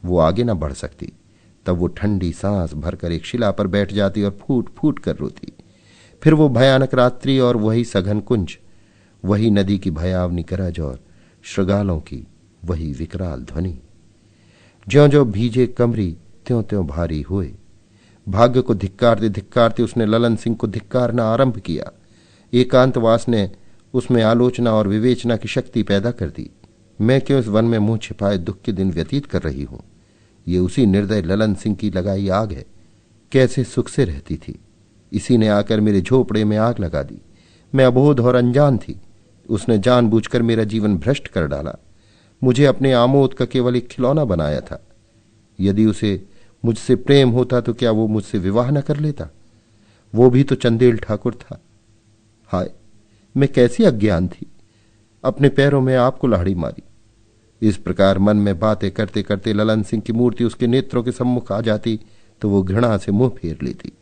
Speaker 1: वो आगे न बढ़ सकती। तब वो ठंडी सांस भरकर एक शिला पर बैठ जाती और फूट फूट कर रोती। फिर वो भयानक रात्रि और वही सघन कुंज, वही नदी की भयावनी गरज और श्रृगालों की वही विकराल ध्वनि। ज्यों ज्यों भीजे कमरी त्यों त्यों भारी हुए। भाग्य को धिक्कारते धिक्कारते उसने ललन सिंह को धिक्कारना आरंभ किया। एकांतवास ने उसमें आलोचना और विवेचना की शक्ति पैदा कर दी। मैं क्यों इस वन में मुंह छिपाए दुख के दिन व्यतीत कर रही हूं? ये उसी निर्दय ललन सिंह की लगाई आग है। कैसे सुख से रहती थी, इसी ने आकर मेरे झोपड़े में आग लगा दी। मैं अबोध और अनजान थी। उसने जानबूझकर मेरा जीवन भ्रष्ट कर डाला। मुझे अपने आमोद का केवल एक खिलौना बनाया था। यदि उसे मुझसे प्रेम होता तो क्या वो मुझसे विवाह न कर लेता? वो भी तो चंदेल ठाकुर था। हाय, मैं कैसी अज्ञान थी। अपने पैरों में आपको लाड़ी मारी। इस प्रकार मन में बातें करते करते ललन सिंह की मूर्ति उसके नेत्रों के सम्मुख आ जाती तो वो घृणा से मुंह फेर लेती।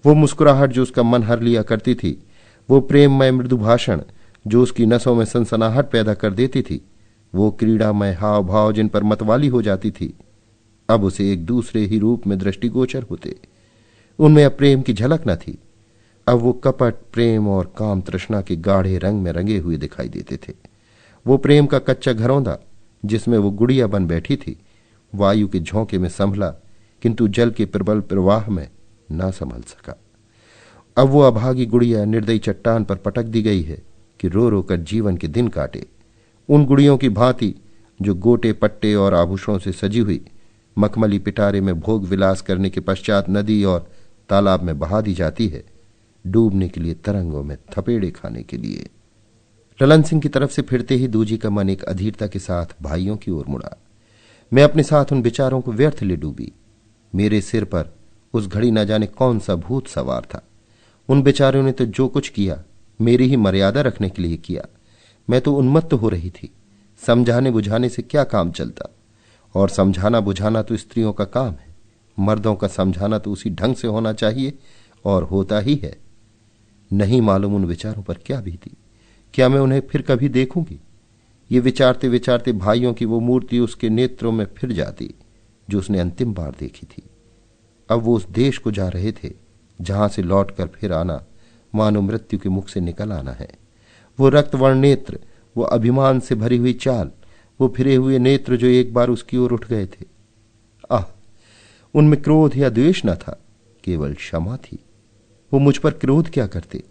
Speaker 1: वो मुस्कुराहट जो उसका मन हर लिया करती थी, वो प्रेममय मृदु भाषण जो उसकी नसों में सनसनाहट पैदा कर देती थी, वो क्रीड़ामय हाव भाव जिन पर मतवाली हो जाती थी, अब उसे एक दूसरे ही रूप में दृष्टिगोचर होते। उनमें अब प्रेम की झलक न थी। अब वो कपट, प्रेम और काम तृष्णा के गाढ़े रंग में रंगे हुए दिखाई देते थे। वो प्रेम का कच्चा घरौंदा जिसमें वो गुड़िया बन बैठी थी, वायु के झोंके में संभला, किंतु जल के प्रबल प्रवाह में ना संभल सका। अब वो अभागी गुड़िया निर्दयी चट्टान पर पटक दी गई है कि रो रो कर जीवन के दिन काटे। उन गुड़ियों की भांति जो गोटे पट्टे और आभूषणों से सजी हुई मखमली पिटारे में भोग विलास करने के पश्चात नदी और तालाब में बहा दी जाती है, डूबने के लिए, तरंगों में थपेड़े खाने के लिए। ललन सिंह की तरफ से फिरते ही दूजी का मन एक अधीरता के साथ भाइयों की ओर मुड़ा। मैं अपने साथ उन विचारों को व्यर्थ ले डूबी। मेरे सिर पर उस घड़ी न जाने कौन सा भूत सवार था। उन बेचारों ने तो जो कुछ किया मेरी ही मर्यादा रखने के लिए किया। मैं तो उन्मत्त हो रही थी। समझाने बुझाने से क्या काम चलता, और समझाना बुझाना तो स्त्रियों का काम है। मर्दों का समझाना तो उसी ढंग से होना चाहिए, और होता ही है। नहीं मालूम उन विचारों पर क्या बीती, क्या मैं उन्हें फिर कभी देखूंगी। ये विचारते विचारते भाइयों की वो मूर्ति उसके नेत्रों में फिर जाती जो उसने अंतिम बार देखी थी। अब वो उस देश को जा रहे थे जहां से लौटकर फिर आना मानो मृत्यु के मुख से निकल आना है। वो रक्तवर्ण नेत्र, वो अभिमान से भरी हुई चाल, वो फिरे हुए नेत्र जो एक बार उसकी ओर उठ गए थे। आह, उनमें क्रोध या द्वेष न था, केवल क्षमा थी। वो मुझ पर क्रोध क्या करते।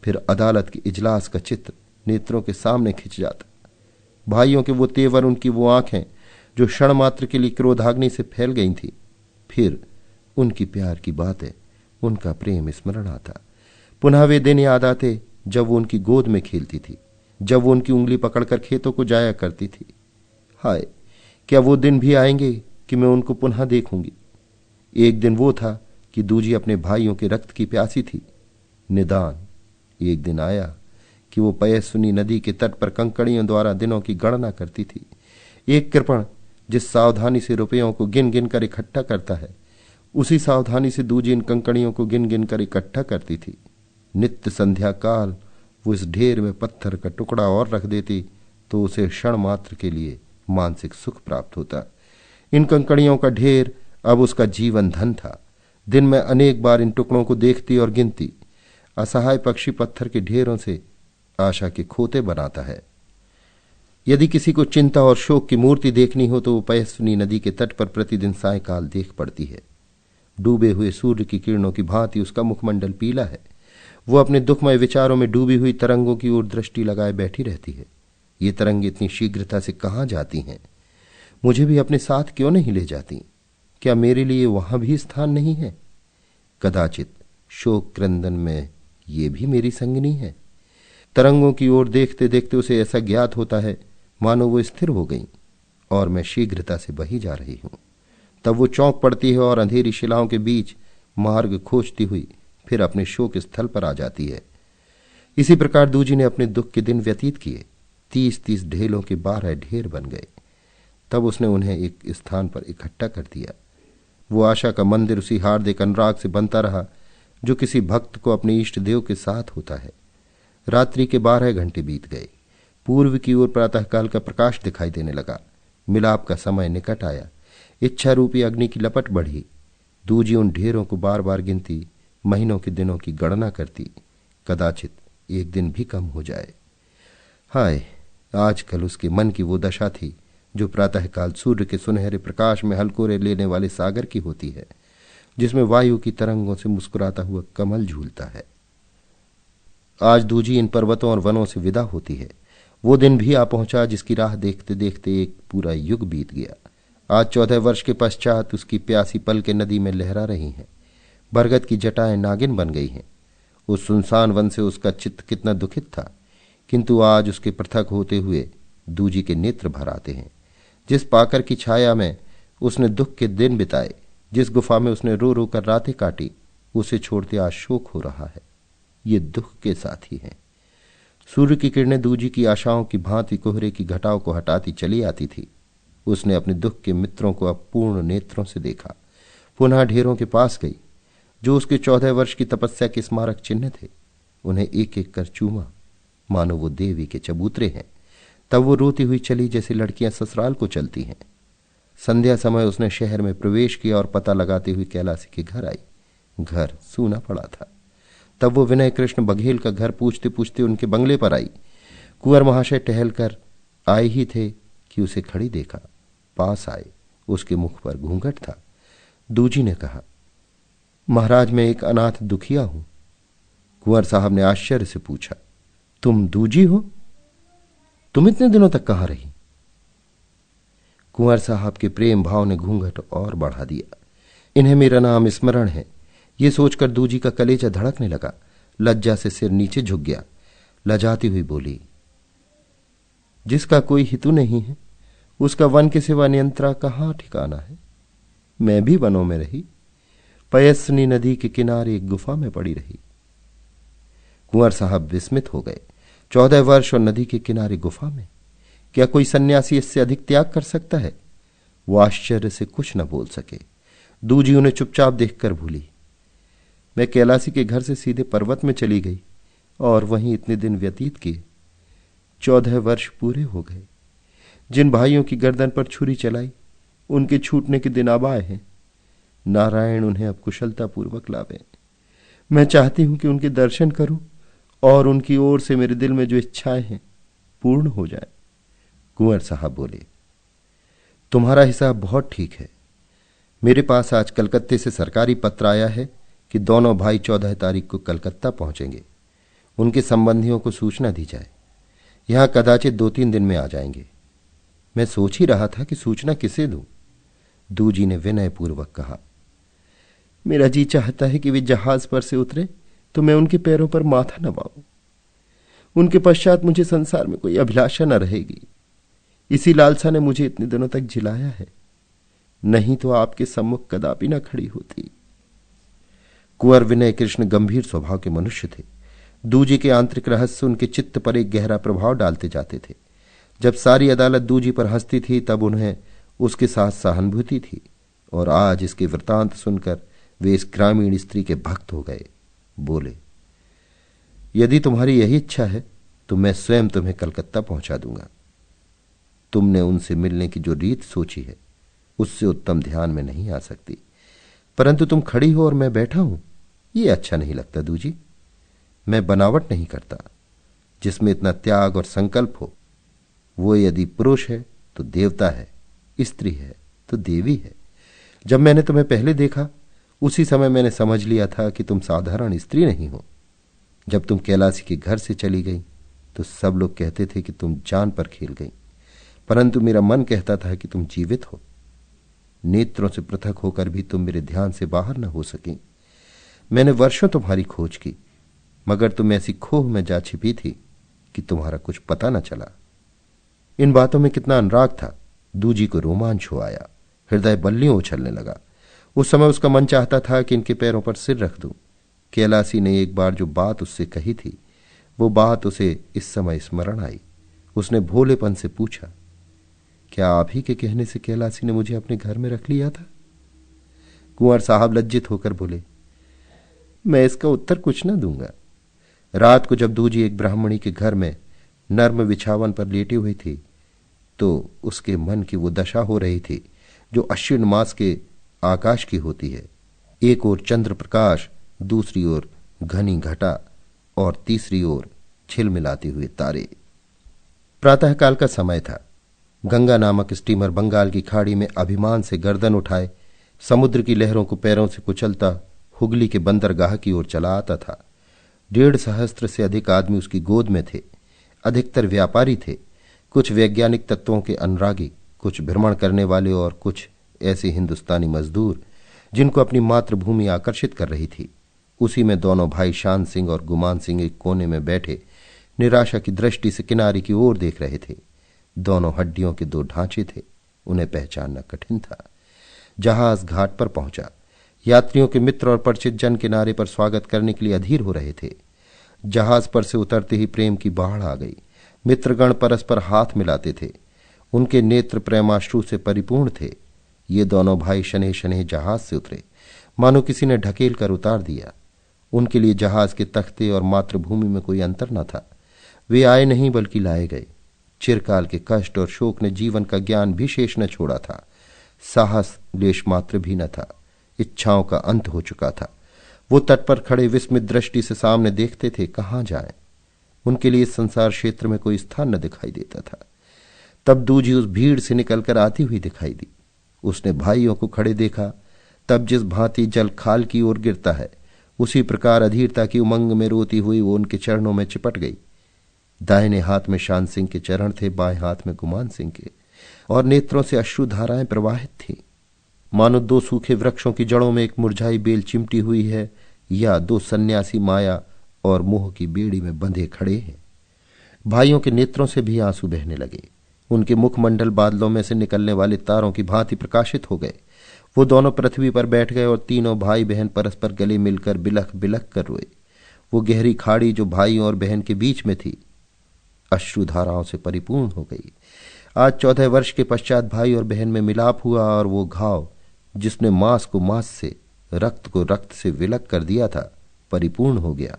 Speaker 1: फिर अदालत के इजलास का चित्र नेत्रों के सामने खिंच जाता। भाइयों के वो तेवर, उनकी वो आंखें जो क्षण मात्र के लिए क्रोधाग्नि से फैल गई थी। फिर उनकी प्यार की बातें, उनका प्रेम स्मरण आता। पुनः वे दिन याद आते जब वो उनकी गोद में खेलती थी, जब वो उनकी उंगली पकड़कर खेतों को जाया करती थी। हाय, क्या वो दिन भी आएंगे कि मैं उनको पुनः देखूंगी। एक दिन वो था कि दूजी अपने भाइयों के रक्त की प्यासी थी। निदान एक दिन आया कि वो पयस्विनी नदी के तट पर कंकड़ियों द्वारा दिनों की गणना करती थी। एक कृपण जिस सावधानी से रुपयों को गिन गिन कर इकट्ठा करता है, उसी सावधानी से दूजी इन कंकड़ियों को गिन गिन कर इकट्ठा करती थी। नित्य संध्या काल वो इस ढेर में पत्थर का टुकड़ा और रख देती तो उसे क्षण मात्र के लिए मानसिक सुख प्राप्त होता। इन कंकड़ियों का ढेर अब उसका जीवन धन था। दिन में अनेक बार इन टुकड़ों को देखती और गिनती। असहाय पक्षी पत्थर के ढेरों से आशा के खोते बनाता है। यदि किसी को चिंता और शोक की मूर्ति देखनी हो तो वो पयस्विनी नदी के तट पर प्रतिदिन सायंकाल देख पड़ती है। डूबे हुए सूर्य की किरणों की भांति उसका मुखमंडल पीला है। वो अपने दुखमय विचारों में डूबी हुई तरंगों की ओर दृष्टि लगाए बैठी रहती है। ये तरंग इतनी शीघ्रता से कहाँ जाती हैं? मुझे भी अपने साथ क्यों नहीं ले जाती? क्या मेरे लिए वहां भी स्थान नहीं है? कदाचित शोक क्रंदन में ये भी मेरी संगिनी है। तरंगों की ओर देखते देखते उसे ऐसा ज्ञात होता है मानो वो स्थिर हो गई और मैं शीघ्रता से बही जा रही हूं। तब वो चौंक पड़ती है और अंधेरी शिलाओं के बीच मार्ग खोजती हुई फिर अपने शोक स्थल पर आ जाती है। इसी प्रकार दूजी ने अपने दुख के दिन व्यतीत किए। 30-30 ढेलों के 12 ढेर बन गए। तब उसने उन्हें एक स्थान पर इकट्ठा कर दिया। वो आशा का मंदिर उसी हार्दिक अनुराग से बनता रहा जो किसी भक्त को अपने इष्ट देव के साथ होता है। रात्रि के 12 घंटे बीत गए। पूर्व की ओर प्रातःकाल का प्रकाश दिखाई देने लगा। मिलाप का समय निकट आया। इच्छा रूपी अग्नि की लपट बढ़ी। दूजी उन ढेरों को बार बार गिनती, महीनों के दिनों की गणना करती। कदाचित एक दिन भी कम हो जाए। हाय, आजकल उसके मन की वो दशा थी जो प्रातःकाल सूर्य के सुनहरे प्रकाश में हलकोरे लेने वाले सागर की होती है, जिसमें वायु की तरंगों से मुस्कुराता हुआ कमल झूलता है। आज दूजी इन पर्वतों और वनों से विदा होती है। वो दिन भी आ पहुंचा जिसकी राह देखते देखते एक पूरा युग बीत गया। आज 14 वर्ष के पश्चात उसकी प्यासी पल के नदी में लहरा रही हैं। बरगद की जटाएं नागिन बन गई हैं। उस सुनसान वन से उसका चित्त कितना दुखित था, किंतु आज उसके पृथक होते हुए दूजी के नेत्र भर आते हैं। जिस पाकर की छाया में उसने दुख के दिन बिताए, जिस गुफा में उसने रो रो कर रातें काटी, उसे छोड़ते आज शोक हो रहा है। ये दुख के साथी हैं। सूर्य की किरणें दूजी की आशाओं की भांति कोहरे की घटाओं को हटाती चली आती थी। उसने अपने दुख के मित्रों को अब पूर्ण नेत्रों से देखा। पुनः ढेरों के पास गई जो उसके 14 वर्ष की तपस्या के स्मारक चिन्ह थे। उन्हें एक एक कर चूमा, मानो वो देवी के चबूतरे हैं। तब वो रोती हुई चली जैसे लड़कियां ससुराल को चलती हैं। संध्या समय उसने शहर में प्रवेश किया और पता लगाते हुए कैलासी के घर आई। घर सूना पड़ा था। तब वो विनय कृष्ण बघेल का घर पूछते पूछते उनके बंगले पर आई। कुंवर महाशय टहलकर आए ही थे कि उसे खड़ी देखा। पास आए। उसके मुख पर घूंघट था। दूजी ने कहा, महाराज, मैं एक अनाथ दुखिया हूं। कुंवर साहब ने आश्चर्य से पूछा, तुम दूजी हो? तुम इतने दिनों तक कहां रही? कुंवर साहब के प्रेम भाव ने घूंघट और बढ़ा दिया। इन्हें मेरा नाम स्मरण है, ये सोचकर दूजी का कलेजा धड़कने लगा। लज्जा से सिर नीचे झुक गया। लजाती हुई बोली, जिसका कोई हितु नहीं है उसका वन के सिवा नियंत्रा कहां ठिकाना है। मैं भी वनों में रही, पयस्विनी नदी के किनारे एक गुफा में पड़ी रही। कुंवर साहब विस्मित हो गए। 14 वर्ष और नदी के किनारे गुफा में? क्या कोई सन्यासी इससे अधिक त्याग कर सकता है? वो आश्चर्य से कुछ न बोल सके। दूजी उन्हें चुपचाप देखकर भूली। मैं कैलासी के घर से सीधे पर्वत में चली गई और वहीं इतने दिन व्यतीत किए। 14 वर्ष पूरे हो गए। जिन भाइयों की गर्दन पर छुरी चलाई उनके छूटने के दिन अब आए हैं। नारायण उन्हें अब कुशलतापूर्वक लावे। मैं चाहती हूं कि उनके दर्शन करूं और उनकी ओर से मेरे दिल में जो इच्छाएं हैं पूर्ण हो जाए। कुंवर साहब बोले, तुम्हारा हिसाब बहुत ठीक है। मेरे पास आज कलकत्ते से सरकारी पत्र आया है कि दोनों भाई 14 तारीख को कलकत्ता पहुंचेंगे। उनके संबंधियों को सूचना दी जाए। यहां कदाचित 2-3 दिन में आ जाएंगे। मैं सोच ही रहा था कि सूचना किसे दूं। दूजी ने विनयपूर्वक कहा, मेरा जी चाहता है कि वे जहाज पर से उतरे तो मैं उनके पैरों पर माथा नवाऊं। उनके पश्चात मुझे संसार में कोई अभिलाषा न रहेगी। इसी लालसा ने मुझे इतने दिनों तक जिलाया है, नहीं तो आपके सम्मुख कदापि न खड़ी होती। कुंवर विनय कृष्ण गंभीर स्वभाव के मनुष्य थे। दूजी के आंतरिक रहस्य उनके चित्त पर एक गहरा प्रभाव डालते जाते थे। जब सारी अदालत दूजी पर हंसती थी तब उन्हें उसके साथ सहानुभूति थी, और आज इसके वृतांत सुनकर वे इस ग्रामीण स्त्री के भक्त हो गए। बोले, यदि तुम्हारी यही इच्छा है तो मैं स्वयं तुम्हें कलकत्ता पहुंचा दूंगा। तुमने उनसे मिलने की जो रीत सोची है उससे उत्तम ध्यान में नहीं आ सकती, परंतु तुम खड़ी हो और मैं बैठा हूं, ये अच्छा नहीं लगता। दूजी, मैं बनावट नहीं करता। जिसमें इतना त्याग और संकल्प हो वो यदि पुरुष है तो देवता है, स्त्री है तो देवी है। जब मैंने तुम्हें पहले देखा उसी समय मैंने समझ लिया था कि तुम साधारण स्त्री नहीं हो। जब तुम कैलासी के घर से चली गई तो सब लोग कहते थे कि तुम जान पर खेल गई, परंतु मेरा मन कहता था कि तुम जीवित हो। नेत्रों से पृथक होकर भी तुम मेरे ध्यान से बाहर न हो सकी। मैंने वर्षों तुम्हारी खोज की, मगर तुम ऐसी खोह में जा छिपी थी कि तुम्हारा कुछ पता न चला। इन बातों में कितना अनुराग था। दूजी को रोमांच हो आया, हृदय बल्लियों उछलने लगा। उस समय उसका मन चाहता था कि इनके पैरों पर सिर रख दूं। कैलासी ने एक बार जो बात उससे कही थी वो बात उसे इस समय स्मरण आई। उसने भोलेपन से पूछा, क्या आप ही के कहने से कैलासी ने मुझे अपने घर में रख लिया था? कुंवर साहब लज्जित होकर बोले, मैं इसका उत्तर कुछ न दूंगा। रात को जब दूजी एक ब्राह्मणी के घर में नर्म बिछावन पर लेटी हुई थी तो उसके मन की वो दशा हो रही थी जो अश्विन मास के आकाश की होती है। एक ओर चंद्र प्रकाश, दूसरी ओर घनी घटा और तीसरी ओर छिलमिलाते हुए तारे। प्रातःकाल का समय था। गंगा नामक स्टीमर बंगाल की खाड़ी में अभिमान से गर्दन उठाए समुद्र की लहरों को पैरों से कुचलता हुगली के बंदरगाह की ओर चला आता था। 1.5 सहस्त्र से अधिक आदमी उसकी गोद में थे। अधिकतर व्यापारी थे, कुछ वैज्ञानिक तत्वों के अनुरागी, कुछ भ्रमण करने वाले और कुछ ऐसे हिंदुस्तानी मजदूर जिनको अपनी मातृभूमि आकर्षित कर रही थी। उसी में दोनों भाई शान सिंह और गुमान सिंह एक कोने में बैठे निराशा की दृष्टि से किनारे की ओर देख रहे थे। दोनों हड्डियों के 2 ढांचे थे, उन्हें पहचानना कठिन था। जहाज घाट पर पहुंचा। यात्रियों के मित्र और परिचित जन किनारे पर स्वागत करने के लिए अधीर हो रहे थे। जहाज पर से उतरते ही प्रेम की बाढ़ आ गई। मित्रगण परस्पर हाथ मिलाते थे। उनके नेत्र प्रेमाश्रु से परिपूर्ण थे। ये दोनों भाई शनैः शनैः जहाज से उतरे, मानो किसी ने ढकेल कर उतार दिया। उनके लिए जहाज के तख्ते और मातृभूमि में कोई अंतर न था। वे आए नहीं बल्कि लाए गए। चिरकाल के कष्ट और शोक ने जीवन का ज्ञान भी शेष न छोड़ा था। साहस लेश मात्र भी न था। इच्छाओं का अंत हो चुका था। वो तट पर खड़े विस्मित दृष्टि से सामने देखते थे, कहां जाएं। उनके लिए इस संसार क्षेत्र में कोई स्थान न दिखाई देता था। तब दूजी उस भीड़ से निकलकर आती हुई दिखाई दी। उसने भाइयों को खड़े देखा। तब जिस भांति जल खाल की ओर गिरता है उसी प्रकार अधीरता की उमंग में रोती हुई वो उनके चरणों में चिपट गई। दाहिने हाथ में शान सिंह के चरण थे, बाएं हाथ में गुमान सिंह के, और नेत्रों से अश्रु धाराएं प्रवाहित थीं, मानो 2 सूखे वृक्षों की जड़ों में एक मुरझाई बेल चिमटी हुई है या 2 सन्यासी माया और मोह की बेड़ी में बंधे खड़े हैं। भाइयों के नेत्रों से भी आंसू बहने लगे। उनके मुखमंडल बादलों में से निकलने वाले तारों की भांति प्रकाशित हो गए। वो दोनों पृथ्वी पर बैठ गए और तीनों भाई बहन परस्पर गले मिलकर बिलख बिलख कर रोए। वो गहरी खाड़ी जो भाइयों और बहन के बीच में थी अश्रुधाराओं से परिपूर्ण हो गई। आज 14 वर्ष के पश्चात भाई और बहन में मिलाप हुआ और वो घाव जिसने मांस को मांस से, रक्त को रक्त से विलग कर दिया था, परिपूर्ण हो गया।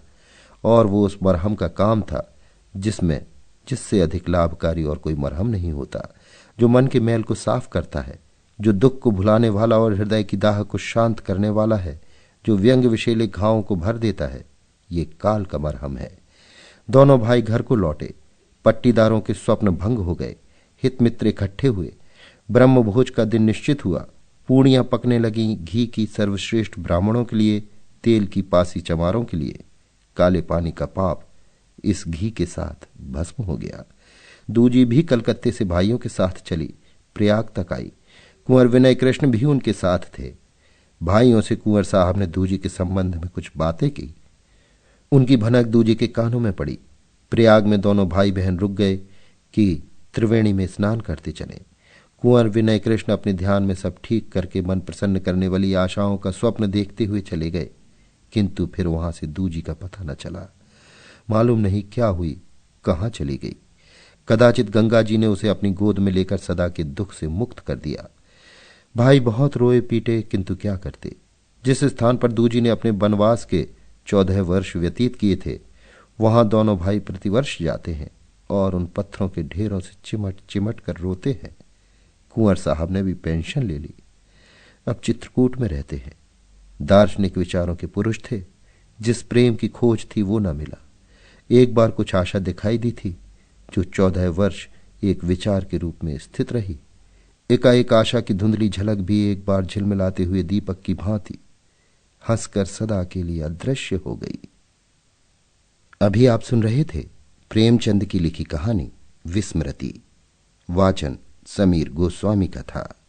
Speaker 1: और वो उस मरहम का काम था जिससे अधिक लाभकारी और कोई मरहम नहीं होता, जो मन के मैल को साफ करता है, जो दुख को भुलाने वाला और हृदय की दाह को शांत करने वाला है, जो व्यंग विशेले घावों को भर देता है। ये काल का मरहम है। दोनों भाई घर को लौटे। पट्टीदारों के स्वप्न भंग हो गए। हित मित्र इकट्ठे हुए। ब्रह्म भोज का दिन निश्चित हुआ। पूड़ियां पकने लगी, घी की सर्वश्रेष्ठ ब्राह्मणों के लिए, तेल की पासी चमारों के लिए। काले पानी का पाप इस घी के साथ भस्म हो गया। दूजी भी कलकत्ते से भाइयों के साथ चली, प्रयाग तक आई। कुंवर विनय कृष्ण भी उनके साथ थे। भाइयों से कुंवर साहब ने दूजी के संबंध में कुछ बातें की। उनकी भनक दूजी के कानों में पड़ी। प्रयाग में दोनों भाई बहन रुक गए कि त्रिवेणी में स्नान करते चले। कुंवर विनय कृष्ण अपने ध्यान में सब ठीक करके मन प्रसन्न करने वाली आशाओं का स्वप्न देखते हुए चले गए, किंतु फिर वहां से दूजी का पता न चला। मालूम नहीं क्या हुई, कहां चली गई। कदाचित गंगा जी ने उसे अपनी गोद में लेकर सदा के दुख से मुक्त कर दिया। भाई बहुत रोए पीटे, किंतु क्या करते। जिस स्थान पर दूजी ने अपने वनवास के 14 वर्ष व्यतीत किए थे, वहां दोनों भाई प्रतिवर्ष जाते हैं और उन पत्थरों के ढेरों से चिमट चिमट कर रोते हैं। कुंवर साहब ने भी पेंशन ले ली, अब चित्रकूट में रहते हैं। दार्शनिक विचारों के पुरुष थे। जिस प्रेम की खोज थी वो न मिला। एक बार कुछ आशा दिखाई दी थी, जो 14 वर्ष एक विचार के रूप में स्थित रही। एकाएक आशा की धुंधली झलक भी एक बार झिलमिलाते हुए दीपक की भांति हंसकर सदा के लिए अदृश्य हो गई। अभी आप सुन रहे थे प्रेमचंद की लिखी कहानी विस्मृति। वाचन समीर गोस्वामी का था।